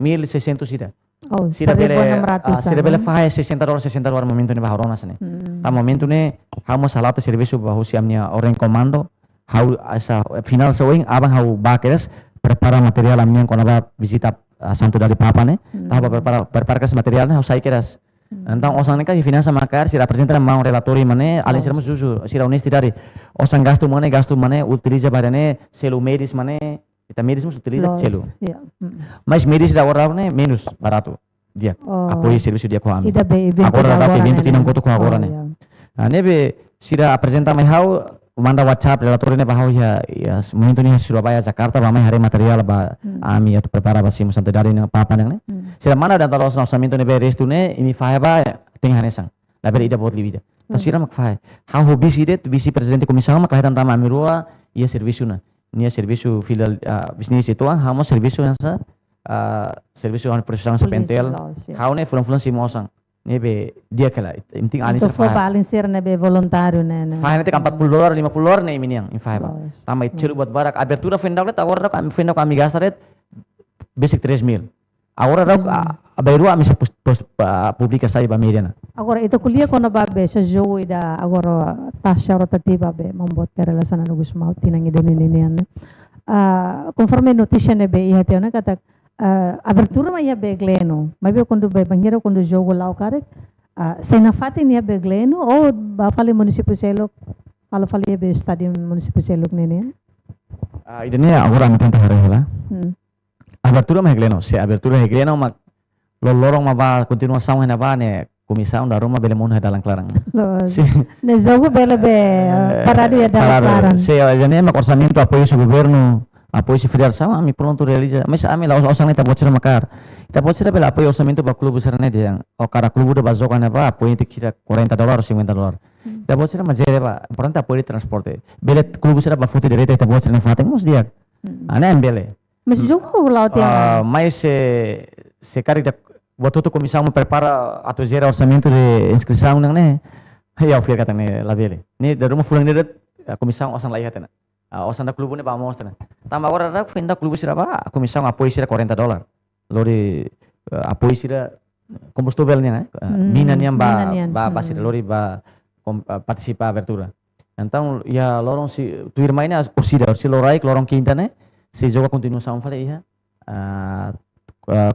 1.600 ida. Oh, Sira bele 1.600. sira bele faz $60 momento ne baharona sene. Ta momento ne hamo salata serviço ba husi amnia orang comando how asa final sewing abang how bakeres prepara material amnia konaba visita santo dari papa ne. Ta prepara kas material ne how sai keras. Então osang neka finança makar sira apresenta mau relatori mane além sermos juju sira honesti dari osang gasto mane utiliza barane selo medis mane kita medis utiliza selo. Yeah. Mas medis da agora né menos barato dia. Apoio serviço dia com a Ida be evento agora dá evento tinam koto com agora né. Yeah. Nebe sira apresenta mai how manda WhatsApp relatori ne bahau ya momento ni Surabaya Jakarta ba mai hari material ba ami atau prepara ba sim santo dari ne papa ne. Sira mana dan talos orçamento ne be resto ne ini fai ba tengah nesang. Laber ida bot libida. Então sira mak fai. How visi presidente comissão mak kaitan tama amirua ia serviço na. Nia serviço filial bisnis itu hamo serviço yang sa serviço yang profesional sepentel hau ne fulan si mosang nebe dia kala penting alin Untuk serfa balin sir nebe voluntário ne. fine te $40 $50 ne ini yang infai ba tama itu buat barak abertura fendau let agora kami fendau kami gastaret basic 3.000 agora aberu ami publica sai ba media na. Agora itu kuliah kono babe sa jogo ida agora tasya rotativa be membuat kerelasan anu gus mau tinang ida ninian. Conforme notícia ne be iha teona kata abertura ma ia be gleno. Mabe quando be banheiro quando jogo lá o cara sem na fati ia be gleno ou ba fale município Selok kalau fale be stadium município Selok nene. Idane agora ami tenta harela. Abertura ma gleno, se abertura gleno ma lorong ma ba continuação na ba ne comissão da Roma bele mon dalang clarang. Ne jogo bele be parado ya dalang clarang. Se idane ma orçamento apoio do governo apoio se federal ami pronto realiza mas ami la osang neta bocera makar ita bocera bela apoio orçamento ba clube serane dia o cara clube do bazoka na ba apoio te kira $40 $50 ita bocera ma jere ba importante apoio transporte bele clube será ba foto direita ita bocera na fateng mos dia ana embele mas jogo lá tem mas se cara botou tu comissão prepara a gera orçamento de inscrição nang ne ya ofia kata ne labele ni da rumah fulang ni a comissão osang lai hatena osang da clube ne ba mostra tamba agora da fenda clube sira ba a comissão apoio sira $40 lori apoio sira combustível nya mina nya ba sira lori ba participa abertura então ya lorong si tu irmai ne ursi lorai lorong quinta ne si joga continuação fale iha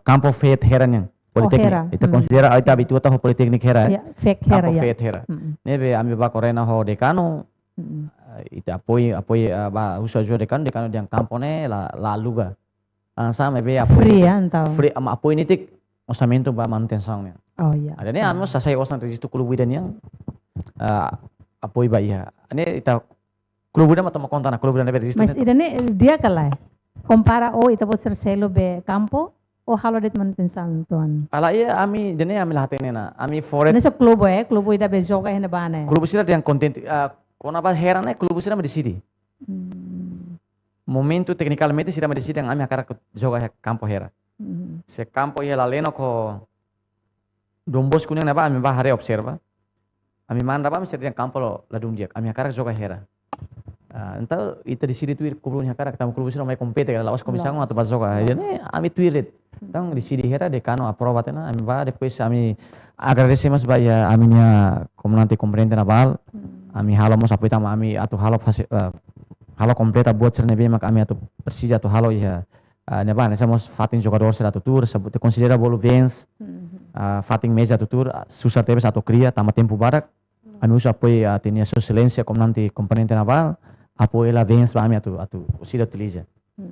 campo fet heran yang politeknik itu considera aita habitua tahu politeknik hera campo fet hera nebe ami ba korena ho dekano ita apoio ba usa jo dekano yang campo ne la luga sama be free ama apoio nitik orçamento ba manutenção ne oh iya ada ne amos sai osan registro clube dan yang apoio ba iha ne ita clube dan atau conta na clube dan be registro mas idane dia kalai compara ita bot ser selo be campo o halo det manutenção tuan ala iya ami dene ami lahatene na ami foret nessa clube ida be joga hena bane clube sira yang content kona ba hera ne clube sira me decidi momento tecnicalmente sira me decidi yang ami akara joga campo hera se campo ia la leno ko dombos kuning na ba ami ba hare observa ami manda ba mi sira yang campo la dunjak ami akara joga hera então ita decidi tuir clube nya akara tamu clube sira mai compete la os comissão atau ba joga ne ami tuiret então decidi hera decano aprova tena ami ba depois ami agradecemos ba ya aminia comandante compreende na bal ami halo mos apoio tama ami atu halo completa buat ser nebe mak ami atu persija atu halo ya ne ba nessa mos fatin jogador ser atu tour te considera bolo vens fatin meja atu tour susar tebes atu cria tama tempo barak ami usa apoio tenia sua excelência comandante compreende na bal apoio la vens ba ami atu usida utiliza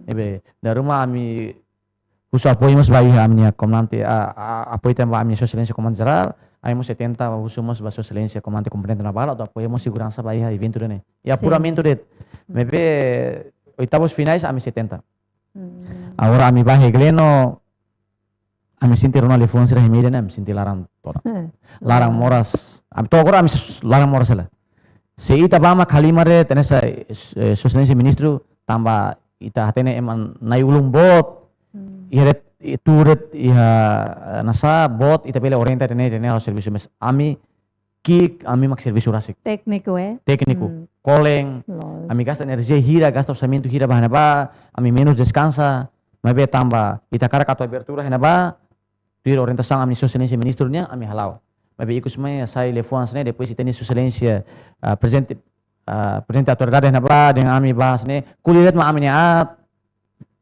ebe da rumah ami usa apoio mos ba iha aminia comandante apoio tamba ami sua excelência comandante geral aí mos 70 usamos ba sua excelência comandante compreende na bala atau apoio mos segurança ba iha evento dene e apuramento det mebe oitavos finais ami 70 agora ami ba hegleno ami sinti Ronaldo Afonso Remedian ami sinti larang toda larang moras ami to agora ami larang moras lah se ita bama kalimare tenesa sua excelência ministro tamba ita hatene eman nai ulung bot iret turet iha nasa bot ita pele orienta tene harus servisu mes ami kik ami mak servisu rasik tekniku koleng ami gasta energia hira gasta orçamento hira bahana ba ami menos descansa Mabe tamba ita kara kato abertura hena ba tuir orientação amni excelência ministro nya ami halau. Mabe ikus mai sai lefuans ne depois itani excelência presente presente autoridade hena ba dengan ami bahas ne kulihat ma ami at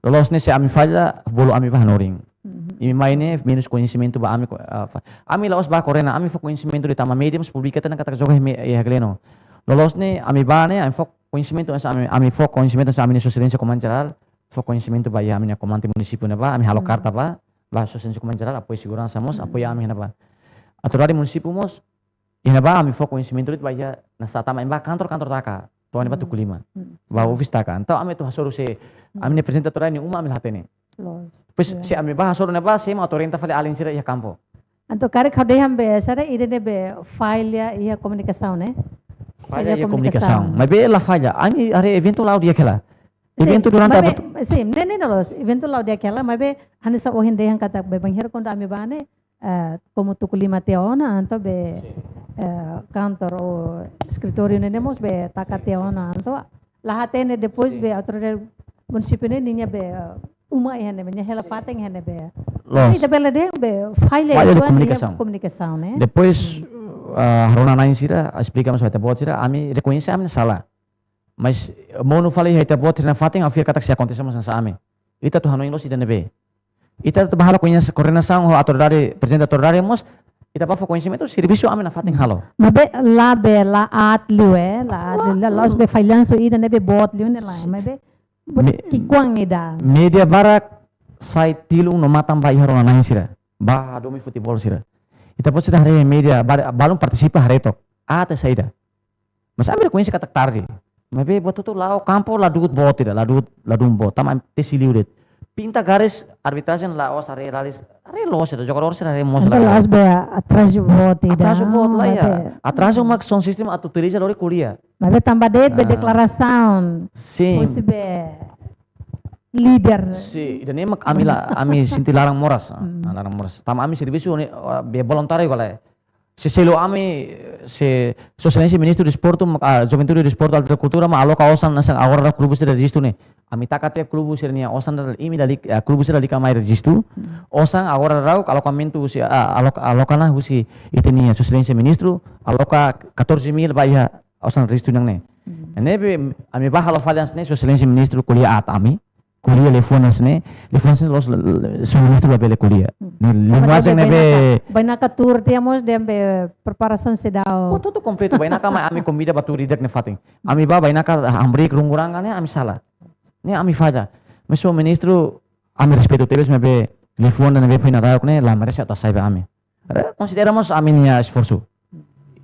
lolos ne se ami falha bolo ami bah noring. Imi mai ne minus conhecimento ba ami ami laos ba correna ami fo conhecimento de tama mediums publica tan kata joga ya gleno. Lolos ne ami ba ne ami fo conhecimento sa ami fo conhecimento sa ami excelência comando geral fo conhecimento ba ya ami comando município ne ba ami halo carta ba excelência comando geral apoio segurança mos apoio ami hena ba. Autoridade município mos ina ba ami fo conhecimento itu ba ya na sa tama ba kantor-kantor taka. Tuan ba tukulima. Ba office taka. Então ami tu hasoro se ami ne presente autoridade ni uma ami hatene. Pues si ami ba hasoro ne ba se ma autorenta fale alin sira ya campo. Anto kare khade ham be sara ide ne be file ya ia komunikasyon ne. Falha ya comunicação. Mas be la falha. Ami are evento lá o dia aquela. Evento durante a sim, ne los evento lá o dia aquela, mas be hanisa o hinde han kata be banghir konda ami ba ne como tukulima teona anto be kantor o escritório ne nemos be takateona anto lahate ne depois be autoridade município ne ninya be uma ihane be hela fateng ihane be ita bela de be falha de comunicação né depois Haruna nain sira explicamos até bot sira ami reconhece ami salah mas mono falei até bot na fateng afir kata se acontecemos sa ami ita tu hanoin lo si be ita tu bahala conhece coordenação autoridade presidente autoridade mos ita pa fo conhecimento serviço ami na fateng halo mabe la be la at liwe la los be failanso ida ne be bot liwe ne la mabe kikuang ida media barak sai tilung no matam ba Haruna nain sira ba domi futebol sira ita pode ser hari media balum participa hari tok ata saida mas ami reconhece kata tarde mas be boto tu lao campo la dugut bot tidak la dum bot tam te siliudet pinta garis arbitragem la os hari lalis hari los ada jogador sira hari mos la las be atraso bot tidak atraso bot la ya atraso mak son sistema atu utiliza lori kuliah mabe tambah det be declaração sim be leader si dan emak ami sinti larang moras larang moras tam ami serviço be voluntário gala se selo ami se socialmente ministro de esporte juventude de esporte alta cultura ma aloca osan nasang agora klubu sira registro ne ami takate klubu sira nia osan dal imi dali klubu sira di kamai registro osan agora rau alocamento si alocana husi itenia socialmente ministro aloca 14.000 bayar osan registro nang ne nebe ami ba halo falhas ne socialmente ministro kuliah ami kuliah lefonas ne los suministro la bele kuliah linguagem nebe banyak tour temos dembe preparação se dao tudo completo banyak ami comida baturi dek ne fating ami ba banyak ambrik runguranga ne ami salah ne ami falha mas o ministro ami respeito teles nebe lefona nebe foi na raio ne la merece atas saiba ami consideramos ami nia esforço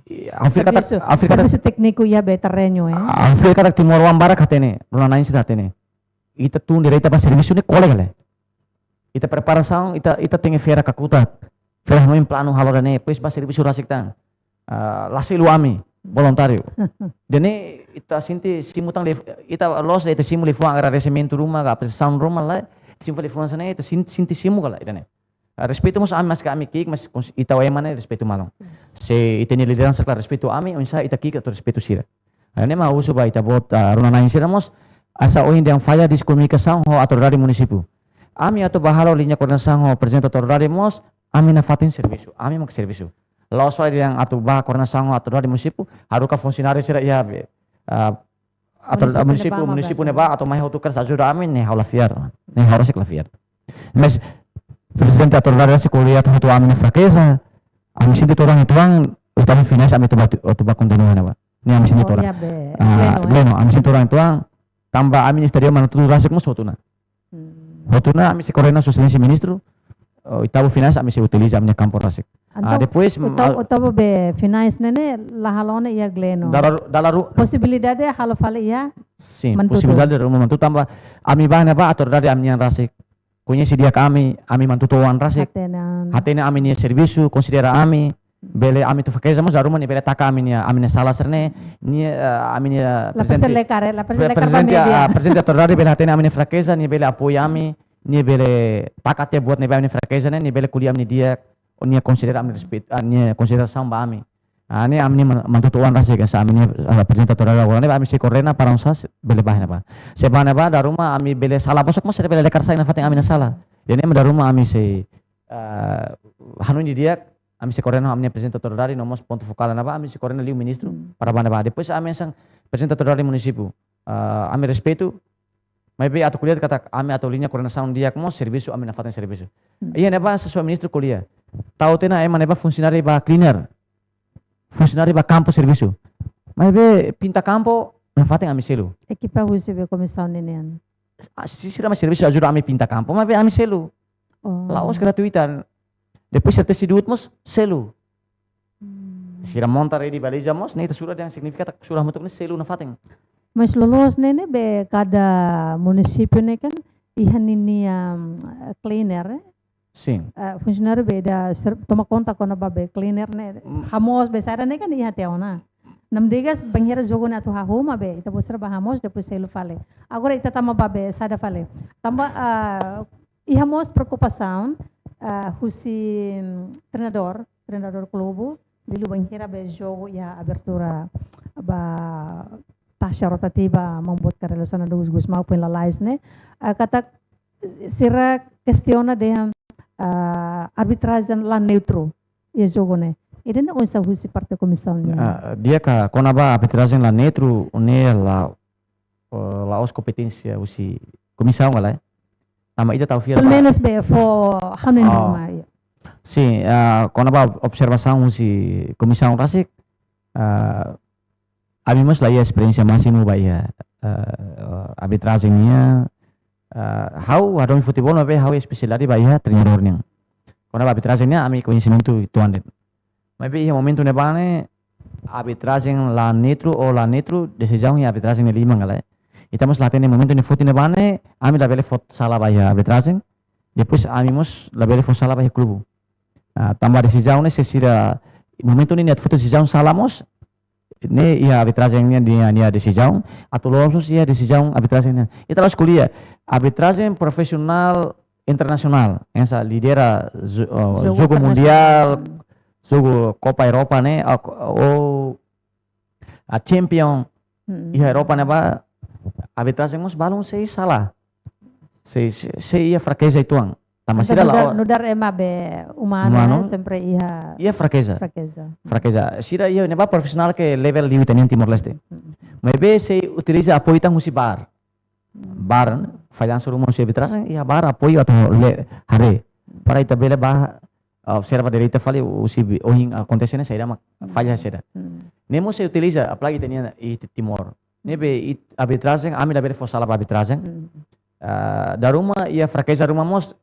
serviço técnico ya be terreno Afrika tak timor wambara katene runa nain sira tene ita tun direita ba serviço ne colega ita preparação ita tem feira kakuta feira no plano halora ne pois ba serviço rasik tang lasilu ami voluntário dene ita sinti simutang ita los ita simu lefu agradecimento rumah ga prestação rumah la simu lefu sana ita sinti simu gala ita ne respeito mos ami mas kami kik mas ita wa mana respeito malong se ita ni liderança klar respeito ami unsa ita kik atau respeito sira ne ma usu ba ita bot runa nain sira mos asa oin yang falha di comunicação ho autoridade município ami atau bahalo linha coordenação ho presidente autoridade mos ami na fatin serviço ami mak serviço laos falha yang atau bah coordenação ho autoridade município haruka funcionário sira ya be atau município ne ba atau mai ho tukar ajuda ami ne haula fiar ne harus fiar mas presidente autoridade se kuliah tu ami na fraqueza ami sinti orang itu utama finance ami tu ba continua na ba ni ami sinti orang leno ami sinti orang itu tambah ami ministerio manutu rasik mos hotuna hotuna ami se correna socialmente ministro itabu finance ami se utiliza ami campo rasik depois utabo be finance nene la halone ia gleno dalaru possibilidade halo fale ia sim possibilidade rumah mantu tambah ami bahana ba autoridade ami yang rasik conhece dia kami ami mantu toan rasik hatena ami ni serviço considera ami bele ami tu fakeza mos aruma ni bele taka ami ni salah serne ni ami ni presente autoridade bele hatena ami ni fraqueza ni bele apoio ami ni bele takate buat ni bele fraqueza ni bele kuliah ni dia ni considera ami respeito ni consideração ba ami Ani amni mantutuan rasi kan sa amni presentator agora ne ami si korena parang sas bele bahna ba. Se bahna ba da rumah ami bele sala bosok mas bele lekar sai na fating ami na sala. Jadi da rumah ami si hanun di dia ami si korena amni presentator dari nomos ponto fokal na ba ami si korena liu ministro para bahna ba. Depois ami sang presentator dari munisipu. Ami respeito. Maybe atau kuliah kata ami atau linha korena sound dia mo serviço ami na fating serviço. Iya ne ba sesuai ministro kuliah. Tahu tena ema ne ba funcionário ba cleaner. Funcionário ba campo serviço. Mas be pinta campo na fatem ami selo. Equipa husi be comissão ninian. Se sira mais serviço ajuda ami pinta campo, mas be ami selo. Laos gratuita. Depois certa sidut mos selo. Sira monta ready baliza mos, nem surah yang signifikat surah mutuk ni selo na fatem. Mas lolos nene be cada município ne kan ihan ini cleaner. Sim. Funcionário beda toma conta quando babe cleaner ne hamos besara ne kan iya teo na nam digas banheira jogo na tu hahuma be ita busra ba hamos depois selo fale agora ita tama babe sada fale tamba ihamos preocupação husi treinador clube dilu banheira be jogo ya abertura ba taxa rotativa membuat karelasan dos gus mau penlalais ne kata sira questiona de arbitragem lá neutro e jogo né ele não usa husi parte comissão dia ka konaba arbitragem lá neutro ne la os competência usi comissão lá nama ita tahu pelo menos be for hanin rumah sim konaba observação usi comissão rasik abimos lá experiência máximo bahia arbitragem how adon futebol mabe how especialidade bahia treinador ning. Kona arbitragem ami conhecimento tuan det. Mabe ia momento ne bane arbitragem la netro ou la netro decisão ia arbitragem ne lima ngala. Itamos lá tem momento ne fute ne bane ami la bele fot sala bahia arbitragem. Depois ami mos la bele fot sala bahia clube. Tambah decisão ne sesira momento ne net foto decisão salamos ne ia arbitragem dia decisão atau lomsos ia decisão arbitragem. Ita la escolhia arbitragem profissional internasional essa lidera jogo mundial jogo Copa Europa né ou a champion ia Europa né ba arbitragem mos balon sei salah sei ia fraqueza ituang tamasira la nudar ema be humano sempre ia fraqueza sira ia ne ba profissional que level di Timor Timor-Leste maybe sei utiliza apoio tang musi bar falham suruh manusia arbitragem ia bar apoio atau hare para ita bela ba observa direita fale usi ohin acontecendo saída ma falha saída nemo se utiliza apalagi tenia Timor nebe arbitragem ami da bela fosala arbitragem da rumah ia fraqueza rumah mos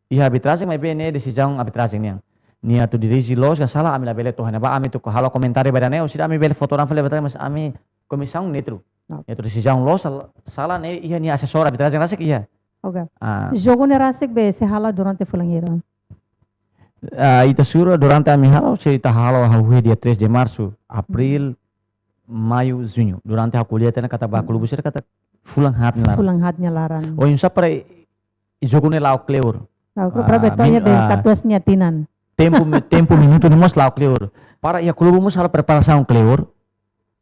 ia arbitragem mas bem ne decisão arbitragem nia tu dirigi los salah ami la bela tu hana ba ami tu halo komentari badane usida ami bela foto fale arbitragem mas ami comissão netro itu decisão los salah ne ia ni assessor arbitragem rasik iya. Oke. Jogo ne rasik be se hala durante fulangira. Ita sura durante ami halo cerita halo hauhe dia 3 de março, abril, maio, junho. Durante a colheita na kata ba clube ser kata fulang hatnya laran. O insa para jogo ne lau kleur. Lau kleur para betonya be katuasnya tinan. Tempo minuto ni mos lau kleur. Para ia clube mos hala preparação kleur.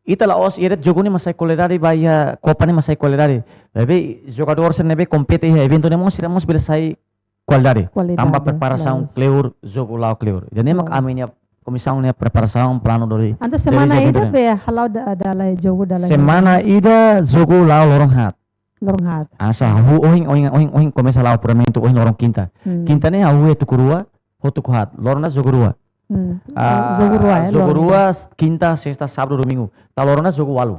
Ita la os iret jogo ni masai kolerari bahia Copa ni masai kolerari. Tapi jogador sen nebe compete evento ni mos iramos belesai qualidade. Tambah preparação kleur jogo lau kleur. Jadi mak aminya comissão ne preparação plano dori. Anto semana ida be halau dalai jogo dalai. Semana ida jogo lau lorong hat. Asa oing começa lá o puramente oing lorong quinta. Quinta ne au tu kurua hotu hat. Lorong na jogo rua. Jogo rua quinta, sexta, sábado, domingo. Ta lorong na jogo walu.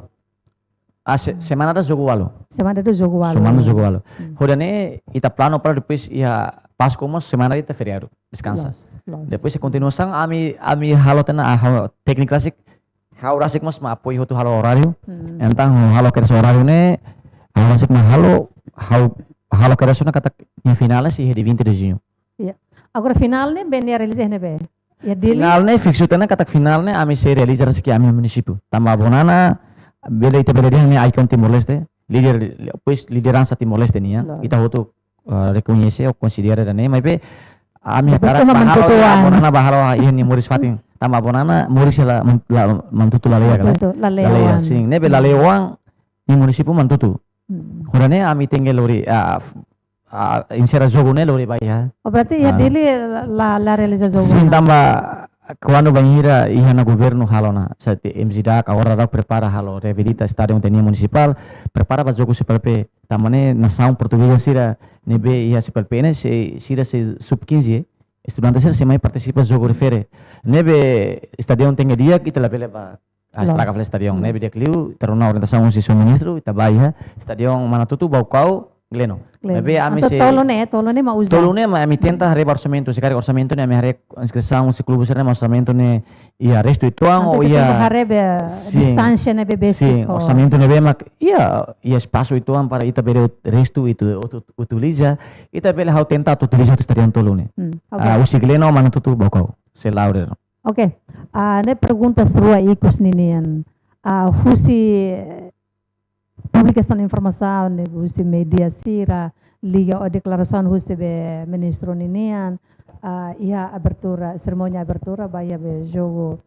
Semana da jogo walu. Semana do jogo walu. Hodane ita plano para depois ia Páscoa mos semana ita feriado. Descansa. Depois se continuação ami halo tena teknik klasik hau rasik mos ma apoio hotu halo horário. Então halo keres horário ne hau rasik ma halo keres na kata final si de 20 de junho. Iya. Agora final ne ben ya realize ne be. Ya dili. Final ne fixo tena kata final ne ami se realizar siki ami município. Tamba bonana bela ita bela dia ne icon Timor-Leste. Liderança Timor-Leste nia. Ita hotu reconhece ou considera ne mas be ami para bahalo bonana bahalo ia ni Moris Fatin. tama bonana muris la mantutu lalea kala Betul, lalea lalewan. sing nebe lalea wang ni munisipu mantutu hurane ami tinggal lori insera jogo ne lori baya Oh, berarti ya dili la realiza sin jogo. tamba quando banhira ia na governo halona sate MZDA agora dá prepara halo revidita stadium tenia municipal prepara para jogo sepelpe tamane nação portuguesa sira nebe ia sepelpe ne sira se sub 15 estudante sira semai participa jogo refere nebe stadium tenga dia kita la bele ba estraga fle stadium nebe dia kliu teruna orientação um se ministro ita baia stadium mana tutu bau kau gleno nebe ami se Tolo ne mau usar. Tolune ma mi tenta hare orçamento, se cari orçamento ne mi hare inscrição se clube será orçamento ne ia resto ituang o ia Harebe distância ne bebe sim, orçamento ne bema ia espaço ituang para ita bere resto itu utiliza ita bele hau tenta utiliza estarian tolune. O sigleno mana tutu bokau se laure. Oke. Ne perguntas rua ikus ninian. Husi publicação de informação, ne husi media sira liga o declaração husi be ministro ninian. Ia abertura, cerimônia abertura baya be jogo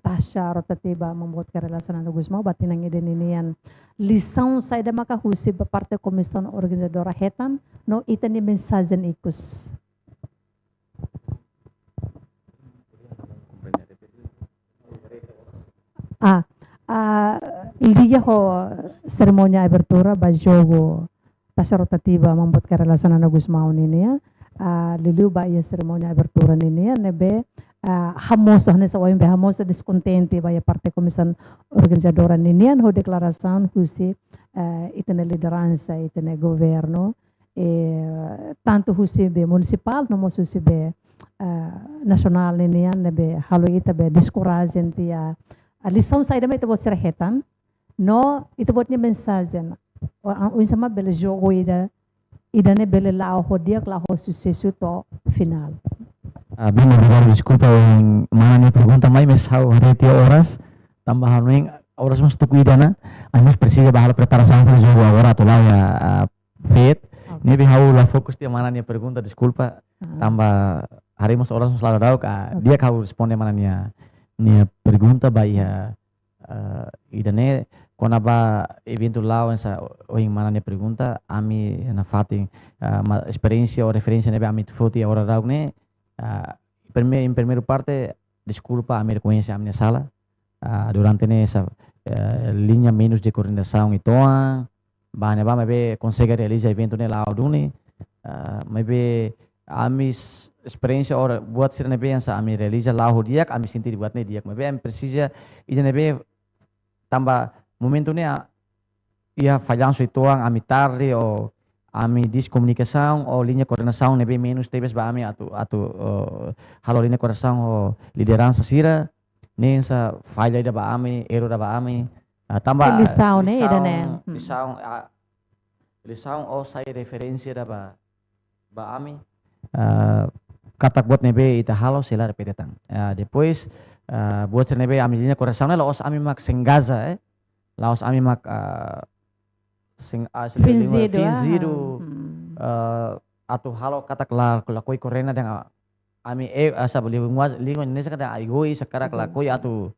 taxa rotativa membuat kerelasan anu Gusmao batinang ide ninian. Lição saída maka husi be parte comissão organizadora hetan no itani mensajen ikus. Liga ho cerimônia abertura ba jogo taxa rotativa membuat kerelasan anu Gusmao ninian. Liliu ba ia cerimônia abertura ninian nebe hamoso ne sa be hamoso descontente ba ia parte comissão organizadora ninian ho declaração husi itene liderança itene governo tanto husi be municipal no husi be nasional ninian nebe halo ita be discouragem tia a lição saída ita bot serhetan no ita botnya mensajen o sama bele jogo idane bele lao hodiak lao sucesso to final. Bem, obrigado, desculpa em mana ni pergunta mai mesau retia horas tambahan ring horas mas tu cuidana anos precisa bahal preparação para jogo agora tu lá ya fit ni bihau la fokus dia mana ni pergunta desculpa tambah hari mas horas mas lalu dau dia kau responde mana ni pergunta bahia idane kona ba evento lá essa ou em mana ni pergunta ami na fating experiência ou referência nebe ami foti agora dau ne em primeira parte, desculpa a minha reconhecência a minha sala durante essa linha menos de coordenação e toa, banha ba me consegue realizar evento ne lá dune, me a minha experiência ora buat ser ne essa a minha realiza lá o dia, a minha sentir buat ne dia, me precisa e ne tambah momento ne ia falhanço e toa a minha tarde ou ami diskomunikação ou linha coordenação nebe menos tebes ba ami atu halo linha coordenação o liderança sira nensa falha ida ba ami erro da ba ami tambah lição né idane lição ou sai referência da ba ami katak buat nebe ita halo sela repetetan depois buat ser nebe ami linha coordenação laos ami mak sengaja laos ami mak finzido atau halo kata kelakoi korena dengan ami asa lingon ini sekarang aigoi sekarang kelakoi atau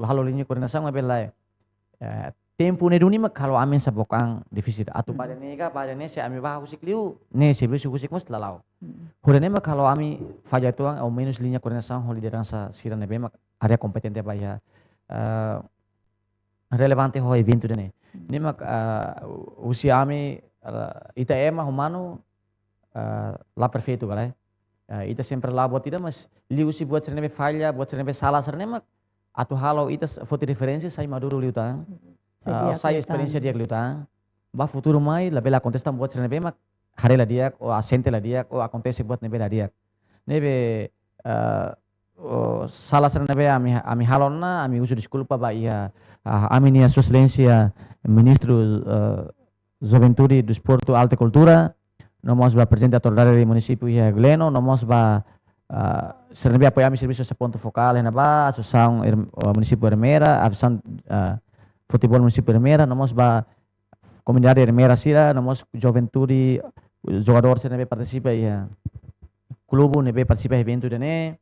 halo linyi korena sang mabelai tempo ne duni mak kalau amin sabokang defisit atau pada ne se ami bah usik liu ne se beli usik mas lalau hurane mak kalau ami faja tuang au minus linyi korena sang holi deransa siran nebe mak area kompetente baya relevante ho evento dene nimak usia ami ita ema humano la perfeito galai ita sempre lá buat tidak mas liu si buat serene falha buat serene salah serene mak atau halo ita foto referência sai maduro liu tang sai experiência dia liu tang ba futuro mai la bela contestan buat serene mak harela dia o asente la dia o acontece buat nebe la dia nebe salah serene ami halona ami usu desculpa ba ia ami nia sua excelência ministro Juventude, Desporto, Alta Cultura, nomos ba presidente autoridade do município ia Gleno, nomos ba serve apoiar mi serviço sa ponto focal na ba associação município Hermera, associação futebol município Hermera, nomos ba comunidade Hermera sira, nomos Juventude jogador serve participa ia clube nebe participa evento dene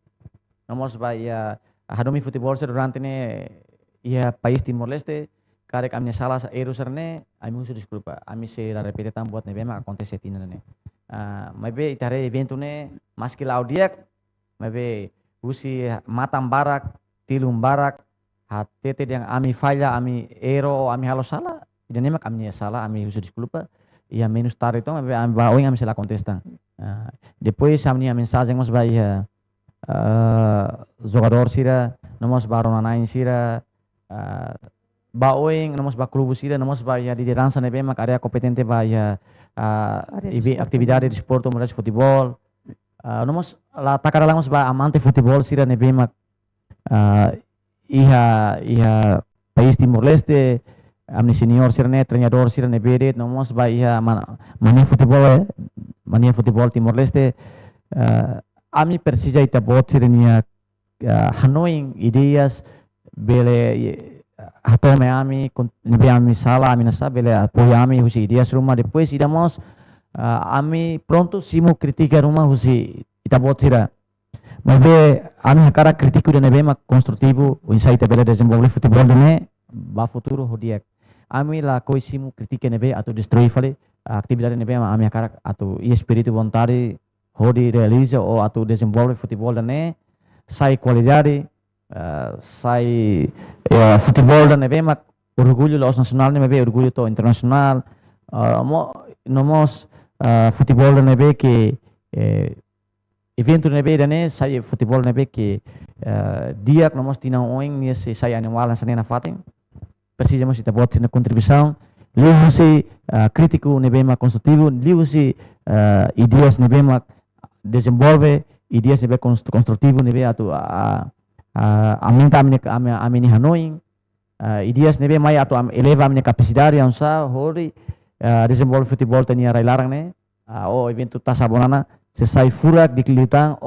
nomos ba ia hadomi futebol ser durante ne ia país Timor Leste karek amne salah sa erro serne ami usu desculpa ami se la repete tam buat ne bema acontece tina ne maybe itare evento ne maski laudiak maybe usi matam barak tilum barak hatete yang ami falha ami erro ami halo salah ida nemak amne salah ami usu desculpa ia menos tarde então ami ba oing ami se la contestan depois amni a mensagem mos ba ia jogador sira nomos ba ronanain sira ba oing nomos ba klubu sira nomos ba ya liderança ne bema area competente ba ya atividade de esporte como futebol nomos la takara lamos ba amante futebol sira ne bema iha país Timor Leste amni senior sira ne treinador sira ne bedet nomos ba iha mania futebol Timor Leste ami Persija ita bot sira nia hanoing ideias bele hatome ami nebe ami salah ami nasa bele apoia ami husi ideias rumah depois idamos ami pronto simu kritika rumah husi ita bot sira mabe ami hakara kritiku dan nebe mak konstruktivo insai ita bele desenvolve futebol dene ba futuro hodiak ami la koi simu kritika nebe atau destroy fale atividade nebe ami hakara atau espírito vontade hodi realiza ou atau desenvolve futebol dene sai qualidade sai futebol dan nebe mak orgulho los nacional nebe orgulho to internacional nomos futebol dan nebe que evento nebe dane sai futebol nebe que dia nomos tina oing ni sai animal na fatin precisamos ita buat sina contribuição liu se crítico nebe mak konstruktivo liu se ideias nebe mak desenvolve ideias nebe konstruktivo nebe atau aminta amini hanoing ideias nebe mai atau eleva amini capacidade yang sa hori desenvolve futebol tania rai larang ne evento tasabonana se sai furak di kelitang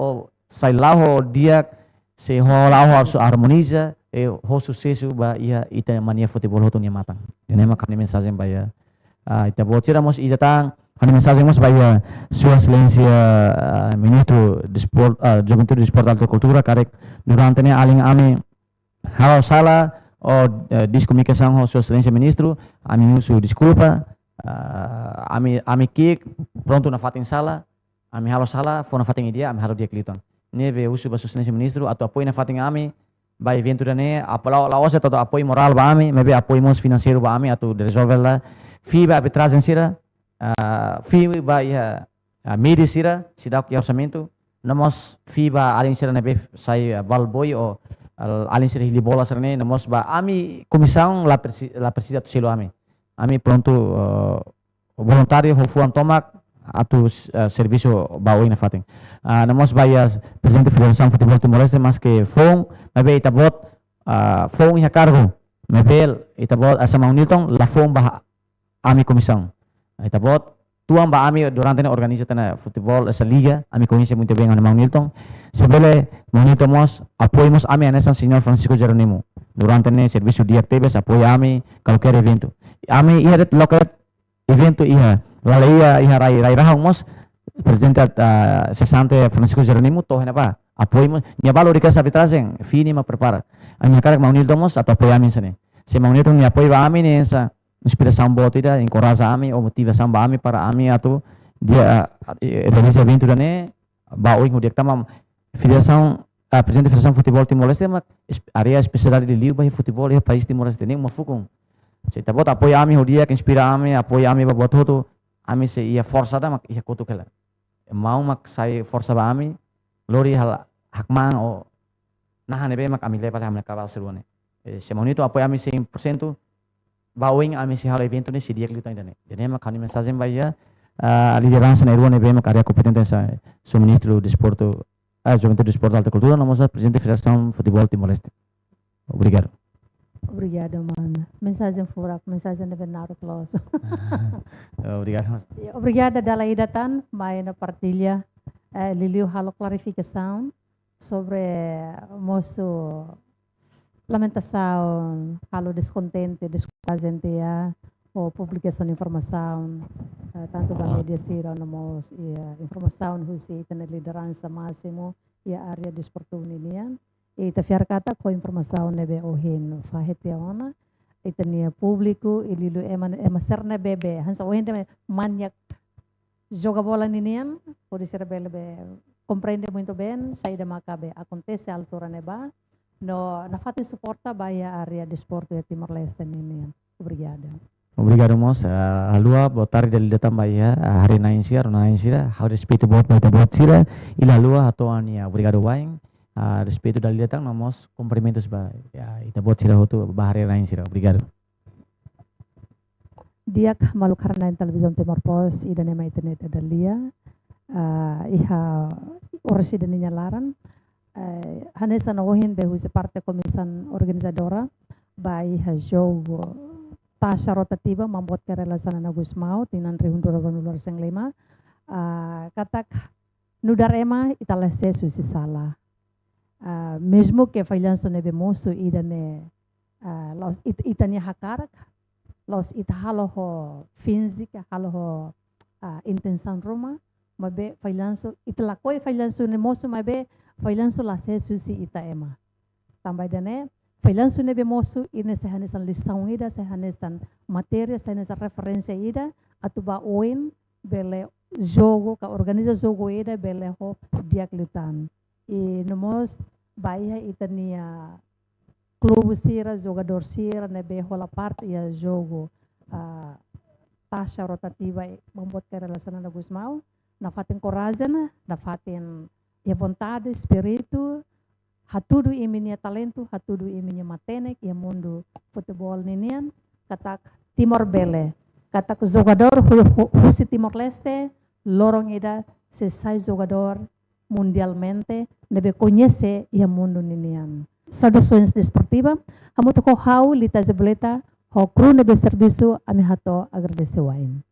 sai laho dia se ho laho harmoniza ho sucesso ba ia ita mania futebol hoto nia matang nema kami mensagem ba ia ita bocira mos ida tang kami mensagem mos ba ia sua excelência ministro de sport juventude de sport alta cultura karek durante ne aling ami halo salah diskomunikação ho sua excelência ministro ami usu desculpa ami kik pronto na fatin salah ami halo salah fona fatin dia ami halo dia kelitang neve usu ba sua excelência ministro atau apoio na fatin ami ba evento dane apala lawas atau apoio moral ba ami mebe apoio mos financeiro ba ami atau de resolver la fi ba arbitragem sira fi ba ia midi sira sidak ya orçamento namos fi ba alin sira nebe sai valboy o alin sira hili bola sira ne namos ba ami comissão la precisa tu selo ami pronto voluntário ho fuan tomak atau serviço ba oi na fatin namos ba ia presidente federação futebol Timor Leste mas que fong mebe ita bot fong iha cargo mebel ita bot sama Newton la fong ba ami comissão ita bot tuan ba ami durante ne organiza tana futebol essa liga ami conhece muito bem a Mang Newton sebele Newton mos apoiamos ami anessa senhor Francisco Jeronimo durante ne serviço dia TVS apoia ami qualquer evento ami ia det local evento ia lalu ia rai rahang mos presidente sesante Francisco Jeronimo toh apa apoio nia balo di casa arbitragem fini ma prepara ami karak Mang Newton mos atau apoia ami sene se Mang Newton nia apoio ba ami ne essa inspiração boa tidak encoraja ami ou motivação ba ami para ami atau dia realiza evento dane ba oing dia tamam federação presidente federação futebol Timor Leste mak area especialidade de liu ba futebol ya país Timor Leste nem mafukung se tabot apoio ami dia que inspira ami apoio ami ba bototo ami se ia força da mak ia kotu kala mau mak sai força ba ami lori hal hakmang o nahan be mak ami lepas hamna kabal seruane se monito apoio ami 100% bawing ami si hal evento ne si dia kelita indane jadi mak kami mensagem ba ia liderança na ruane be mak area competente sa ministro de esporte juventude de esporte alta cultura nomos presidente federação futebol Timor Leste obrigado. Obrigada, mano. Mensagem furak, mensagem de benar close. Obrigado. Obrigada dala idatan, mai na partilha liliu halo clarificação sobre moço lamentação, halo descontente, descontente ou publicação de informação, tanto da mídia sira nomos informação husi na liderança máximo ia area desportivo ninian. Ita fiar kata ko informação nebe ohin fahet yawana. Ita nia público ililu ema serna bebe hansa ohin de manyak joga bola ninian, por isso bebe compreende muito bem, saída macabe acontece a altura neba, no na fati suporta baia area desporto de Timor-Leste ninian. Obrigada. Obrigado, moça. A lua botar dari datang bahia hari nain sira, how respeito bot baita bot sira, ila lua atoania. Obrigado waing. Respeito dari datang namos cumprimentos ba. Ya, ita bot sira hotu bahari nain sira. Obrigado. Dia malu karena televisão Timor-Post ida nema internet adalia. Iha orsi dan nyalaran. Hanesa nawohin behu parte komisan organizadora ba iha jogo taxa rotativa membuat kerelasan Agus Mau tinan rihundura luar senglema katak nudar ema italese susi salah mesmo que falhanço nebe moço idane los itania hakarak los itahalo ho física halo ho intenção roma mabe falhanço itlakoi falhanço ne moço mabe falhanço lase susi ita ema tambah dane falhanço nebe moço ine sehanesan listão ida sehanesan matéria sehanesan referência ida atuba oin bele jogo ka organiza jogo ida bele ho diak lutan e nomos baia itania clube sira jogador sira nebe hola parte ia jogo taxa rotativa membuat kerelasan Agus Mau na fatin coragem na fatin e vontade espírito hatudu iminya talento, hatudu iminya matenek, ia mundo futebol ninian, katak Timor Bele, katak jogador husi Timor Leste, lorong ida sesai jogador mundialmente, nebe conhece ia mundo ninian. Saudações desportiva, hamu toko hau lita zebleta, ho kru nebe serviço, ami hato agradece wain.